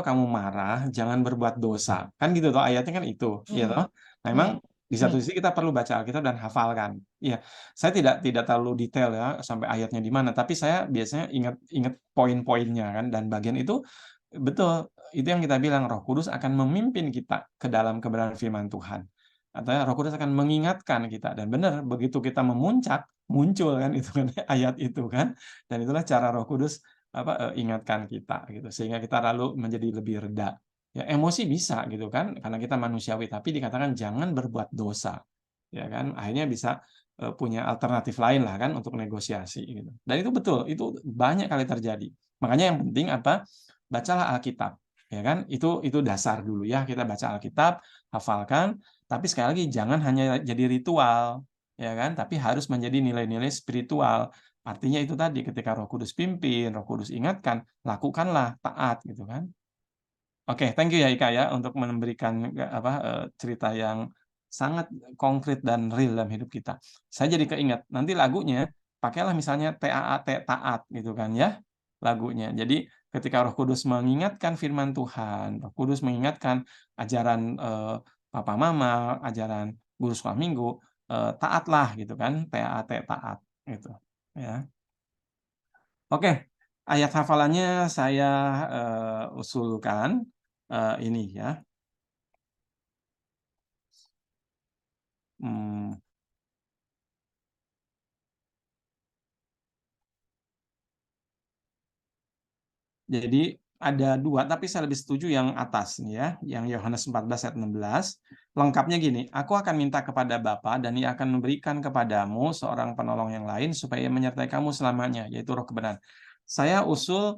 kamu marah, jangan berbuat dosa. Kan gitu toh ayatnya kan itu, ya toh. Nah, memang di satu sisi kita perlu baca Alkitab dan hafalkan. Iya, saya tidak terlalu detail ya sampai ayatnya di mana, tapi saya biasanya ingat poin-poinnya kan, dan bagian itu betul. Itu yang kita bilang Roh Kudus akan memimpin kita ke dalam kebenaran firman Tuhan. Atau Roh Kudus akan mengingatkan kita, dan benar begitu kita memuncak muncul kan itu kan ayat itu kan, dan itulah cara Roh Kudus ingatkan kita gitu sehingga kita lalu menjadi lebih reda. Ya emosi bisa gitu kan karena kita manusiawi, tapi dikatakan jangan berbuat dosa. Ya kan akhirnya bisa punya alternatif lain lah kan untuk negosiasi gitu. Dan itu betul, itu banyak kali terjadi. Makanya yang penting apa? Bacalah Alkitab. Ya kan? Itu dasar dulu ya, kita baca Alkitab, hafalkan, tapi sekali lagi jangan hanya jadi ritual, ya kan? Tapi harus menjadi nilai-nilai spiritual. Artinya itu tadi, ketika Roh Kudus pimpin, Roh Kudus ingatkan, lakukanlah, taat gitu kan. Oke, thank you ya Ika ya untuk memberikan cerita yang sangat konkret dan real dalam hidup kita. Saya jadi keingat, nanti lagunya pakailah misalnya TAAT, taat gitu kan ya, lagunya. Jadi ketika Roh Kudus mengingatkan firman Tuhan, Roh Kudus mengingatkan ajaran Papa Mama, ajaran guru sekolah minggu, taatlah gitu kan, TAAT, taat gitu ya. Oke, ayat hafalannya saya usulkan ini ya. Jadi ada dua, tapi saya lebih setuju yang atas nih ya, yang Yohanes 14 ayat 16. Lengkapnya gini, aku akan minta kepada Bapa dan Ia akan memberikan kepadamu seorang penolong yang lain supaya menyertai kamu selamanya, yaitu Roh kebenaran. Saya usul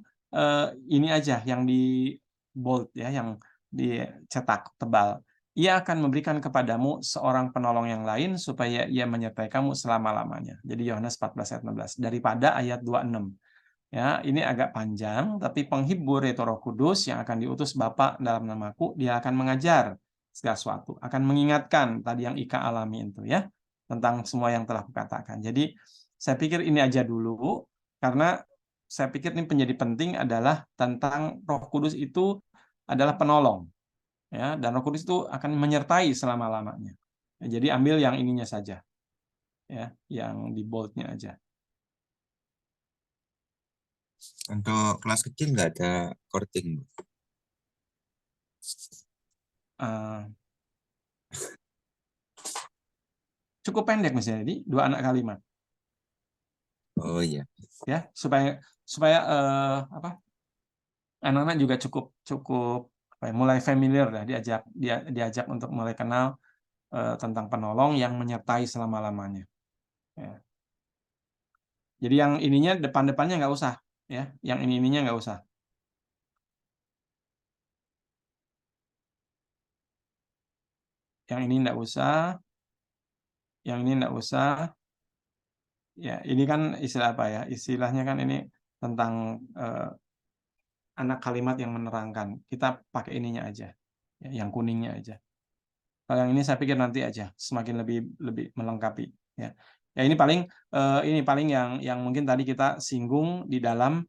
ini aja yang di bold ya, yang dicetak tebal. Ia akan memberikan kepadamu seorang penolong yang lain supaya Ia menyertai kamu selama-lamanya. Jadi Yohanes 14 ayat 16 daripada ayat 26. Ya, ini agak panjang, tapi penghibur yaitu Roh Kudus yang akan diutus Bapa dalam namaku, dia akan mengajar segala sesuatu, akan mengingatkan tadi yang Ika alami itu ya, tentang semua yang telah kukatakan. Jadi saya pikir ini aja dulu, karena saya pikir ini menjadi penting adalah tentang Roh Kudus itu adalah penolong, ya, dan Roh Kudus itu akan menyertai selama-lamanya. Ya, jadi ambil yang ininya saja, ya, yang di boldnya aja. Untuk kelas kecil nggak ada korting. Cukup pendek misalnya, jadi 2 anak kalimat. Oh iya. Ya, supaya anak-anak juga cukup mulai familiar lah, diajak untuk mulai kenal tentang penolong yang menyertai selama-lamanya. Ya. Jadi yang ininya depan-depannya nggak usah, ya, yang ininya nggak usah. Yang ini nggak usah, yang ini nggak usah. Ya, ini kan istilah apa ya? Istilahnya kan ini tentang anak kalimat yang menerangkan. Kita pakai ininya aja, ya, yang kuningnya aja. Kalau yang ini saya pikir nanti aja semakin lebih melengkapi. Ya, ya ini paling yang mungkin tadi kita singgung di dalam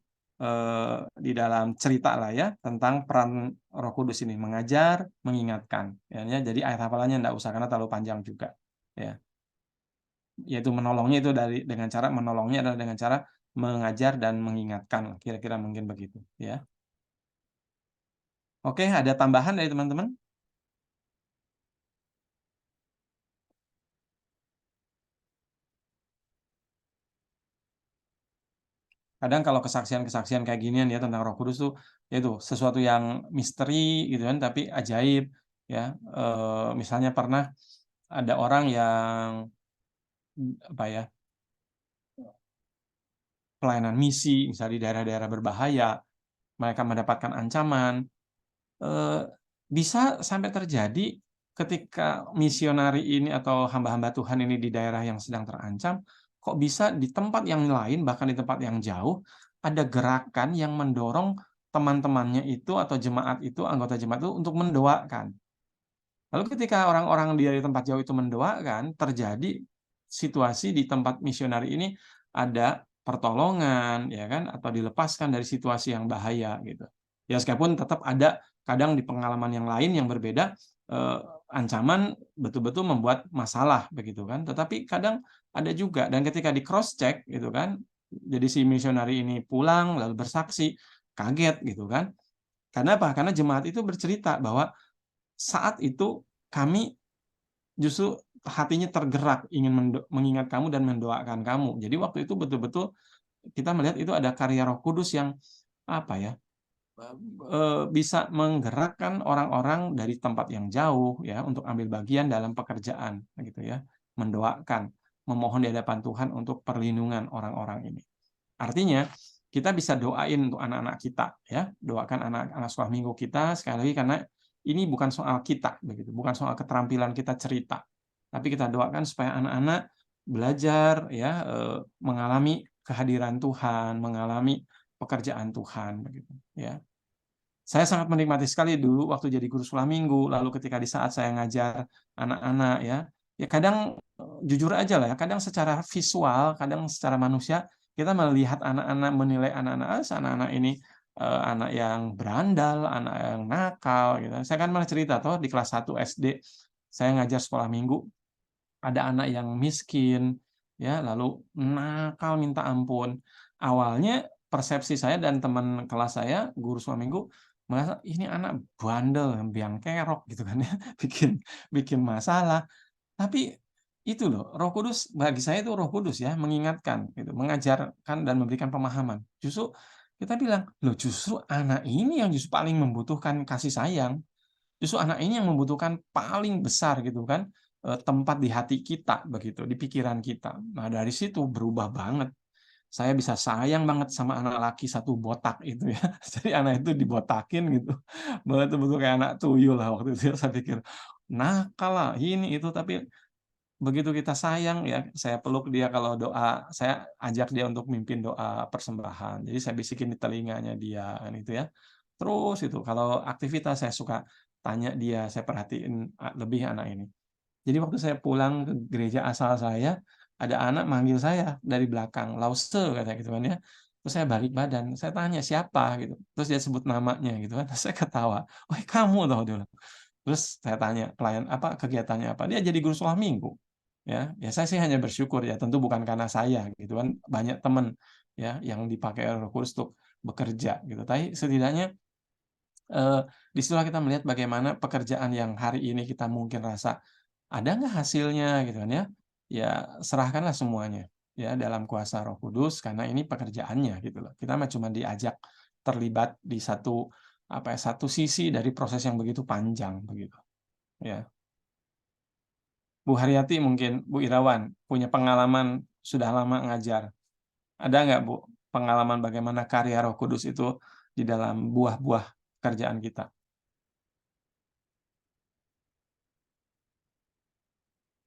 cerita lah ya tentang peran Roh Kudus ini mengajar, mengingatkan. Ya, jadi ayat hafalannya enggak usah karena terlalu panjang juga. Ya, yaitu menolongnya itu dengan cara menolongnya adalah dengan cara mengajar dan mengingatkan. Kira-kira mungkin begitu. Ya. Oke, ada tambahan dari teman-teman? Kadang kalau kesaksian-kesaksian kayak ginian ya tentang Roh Kudus tuh itu sesuatu yang misteri gitu kan, tapi ajaib ya. Misalnya pernah ada orang yang pelayanan misi misalnya di daerah-daerah berbahaya, mereka mendapatkan ancaman, bisa sampai terjadi ketika misionari ini atau hamba-hamba Tuhan ini di daerah yang sedang terancam, kok bisa di tempat yang lain, bahkan di tempat yang jauh, ada gerakan yang mendorong teman-temannya itu atau jemaat itu, anggota jemaat itu untuk mendoakan. Lalu ketika orang-orang dari tempat jauh itu mendoakan, terjadi situasi di tempat misionari ini ada pertolongan, ya kan, atau dilepaskan dari situasi yang bahaya gitu. Ya meskipun tetap ada kadang di pengalaman yang lain yang berbeda, ancaman betul-betul membuat masalah begitu kan. Tetapi kadang ada juga dan ketika di cross check gitu kan, jadi si misionari ini pulang lalu bersaksi, kaget gitu kan. Karena apa? Karena jemaat itu bercerita bahwa saat itu kami justru hatinya tergerak ingin mengingat kamu dan mendoakan kamu. Jadi waktu itu betul-betul kita melihat itu ada karya Roh Kudus yang bisa menggerakkan orang-orang dari tempat yang jauh ya untuk ambil bagian dalam pekerjaan gitu ya, mendoakan, memohon di hadapan Tuhan untuk perlindungan orang-orang ini. Artinya kita bisa doain untuk anak-anak kita, ya, doakan anak-anak sekolah minggu kita sekali lagi karena ini bukan soal kita, begitu, bukan soal keterampilan kita cerita, tapi kita doakan supaya anak-anak belajar, ya, mengalami kehadiran Tuhan, mengalami pekerjaan Tuhan, begitu, ya. Saya sangat menikmati sekali dulu waktu jadi guru sekolah minggu, lalu ketika di saat saya ngajar anak-anak, ya kadang jujur aja lah ya, kadang secara visual, kadang secara manusia kita melihat anak-anak, menilai anak-anak, anak-anak ini anak yang berandal, anak yang nakal, gitu. Saya kan malah cerita toh di kelas 1 SD saya ngajar sekolah minggu, ada anak yang miskin, ya, lalu nakal minta ampun. Awalnya persepsi saya dan teman kelas saya, guru sekolah minggu, merasa ini anak bandel, biang kerok gitu kan ya, bikin bikin masalah. Tapi itu loh, Roh Kudus bagi saya itu Roh Kudus ya, mengingatkan gitu, mengajarkan dan memberikan pemahaman. Justru kita bilang, loh justru anak ini yang justru paling membutuhkan kasih sayang. Justru anak ini yang membutuhkan paling besar gitu kan, tempat di hati kita begitu, di pikiran kita. Nah, dari situ berubah banget. Saya bisa sayang banget sama anak laki satu botak itu ya. Jadi anak itu dibotakin gitu. Betul-betul kayak anak tuyul lah waktu itu ya. Saya pikir, nakal lah, ini itu, tapi begitu kita sayang ya, saya peluk dia kalau doa, saya ajak dia untuk mimpin doa persembahan. Jadi saya bisikin di telinganya dia kan itu ya. Terus itu kalau aktivitas saya suka tanya dia, saya perhatiin lebih anak ini. Jadi waktu saya pulang ke gereja asal saya, ada anak manggil saya dari belakang, "Lause," katanya gitu kan ya. Terus saya balik badan, saya tanya, "Siapa?" gitu. Terus dia sebut namanya gitu kan. Terus saya ketawa, "Oh, kamu toh?" dia bilang. Terus saya tanya, kegiatannya apa?" Dia jadi guru sekolah minggu. Ya saya sih hanya bersyukur ya, tentu bukan karena saya gitu kan, banyak teman ya yang dipakai Roh Kudus untuk bekerja gitu. Tapi setidaknya di situlah kita melihat bagaimana pekerjaan yang hari ini kita mungkin rasa, ada nggak hasilnya gitu kan ya? Ya serahkanlah semuanya ya dalam kuasa Roh Kudus karena ini pekerjaannya gitu loh. Kita mah cuma diajak terlibat di satu apa ya, satu sisi dari proses yang begitu panjang begitu, ya. Bu Haryati mungkin, Bu Irawan, punya pengalaman sudah lama ngajar. Ada nggak, Bu, pengalaman bagaimana karya Roh Kudus itu di dalam buah-buah pekerjaan kita?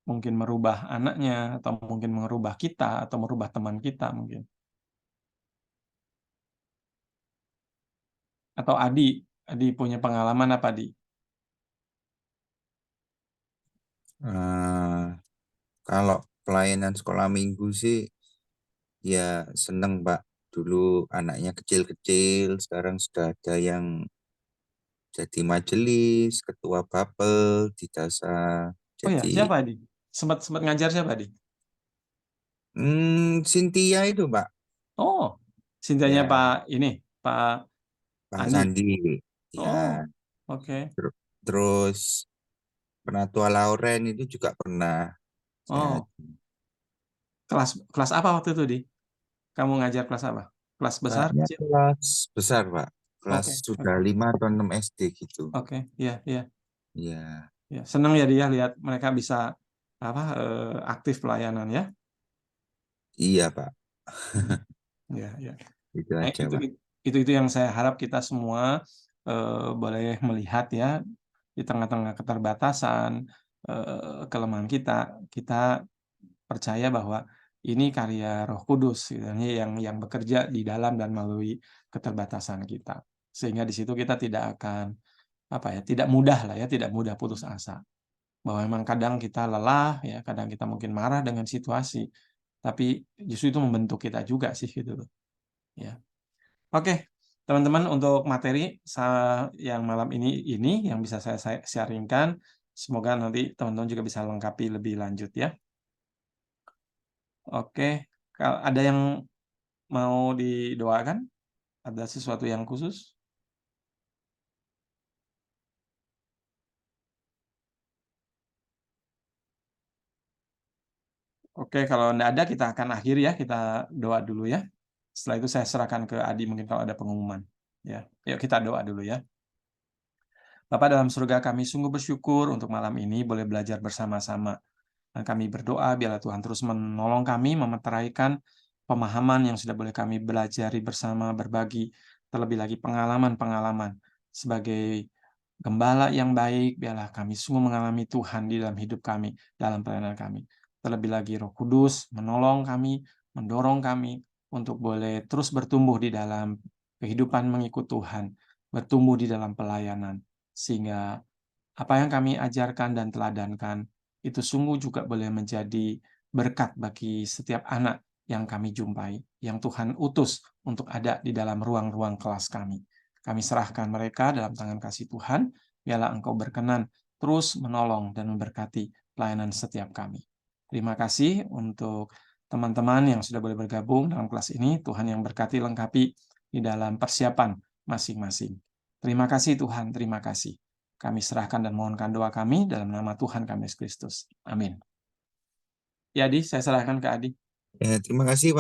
Mungkin merubah anaknya, atau mungkin merubah kita, atau merubah teman kita mungkin. Atau Adi, Adi punya pengalaman apa, Adi? Kalau pelayanan sekolah minggu sih ya seneng Pak. Dulu anaknya kecil-kecil, sekarang sudah ada yang jadi majelis, ketua bapel di dasa. Oh ya, Jadi siapa, Adi? Sempat sempat ngajar siapa, Adi? Cynthia itu Pak, Oh, Sintianya ya Pak ini, Pak Pak Andi. Sandi, ya. Oh, oke. Terus Penatua Lauren itu juga pernah. Oh, kelas kelas apa waktu itu, Di? Kamu ngajar kelas apa? Kelas besar, Kayaknya kecil? kelas besar Pak, kelas Oke, sudah 5 atau 6 SD gitu. oke, iya, iya. Ya, Ya, senang ya dia lihat mereka bisa apa aktif pelayanan ya. iya Pak, Ya, ya. itu aja Pak. Itu yang saya harap kita semua boleh melihat ya di tengah-tengah keterbatasan, kelemahan kita, kita percaya bahwa ini karya Roh Kudus gitu, yang bekerja di dalam dan melalui keterbatasan kita. Sehingga di situ kita tidak akan apa ya, tidak mudah lah ya, tidak mudah putus asa. Bahwa memang kadang kita lelah ya, kadang kita mungkin marah dengan situasi, tapi justru itu membentuk kita juga sih gitu loh. Ya. Oke, teman-teman, untuk materi yang malam ini yang bisa saya sharingkan, semoga nanti teman-teman juga bisa lengkapi lebih lanjut ya. Oke, kalau ada yang mau didoakan? Ada sesuatu yang khusus? Oke, kalau tidak ada kita akan akhiri ya, kita doa dulu ya. Setelah itu saya serahkan ke Adi mungkin kalau ada pengumuman. Ya, yuk kita doa dulu ya. Bapa dalam surga, kami sungguh bersyukur untuk malam ini boleh belajar bersama-sama. Dan kami berdoa biarlah Tuhan terus menolong kami, memeteraikan pemahaman yang sudah boleh kami belajari bersama, berbagi, terlebih lagi pengalaman-pengalaman sebagai gembala yang baik. Biarlah kami sungguh mengalami Tuhan di dalam hidup kami, dalam pelayanan kami. Terlebih lagi Roh Kudus menolong kami, mendorong kami untuk boleh terus bertumbuh di dalam kehidupan mengikut Tuhan, bertumbuh di dalam pelayanan, sehingga apa yang kami ajarkan dan teladankan itu sungguh juga boleh menjadi berkat bagi setiap anak yang kami jumpai, yang Tuhan utus untuk ada di dalam ruang-ruang kelas kami. Kami serahkan mereka dalam tangan kasih Tuhan. Biarlah Engkau berkenan terus menolong dan memberkati pelayanan setiap kami. Terima kasih untuk teman-teman yang sudah boleh bergabung dalam kelas ini. Tuhan yang berkati lengkapi di dalam persiapan masing-masing. Terima kasih Tuhan, terima kasih. Kami serahkan dan mohonkan doa kami dalam nama Tuhan kami Yesus Kristus. Amin. Ya, Adi, saya serahkan ke Adi. Terima kasih, Pak.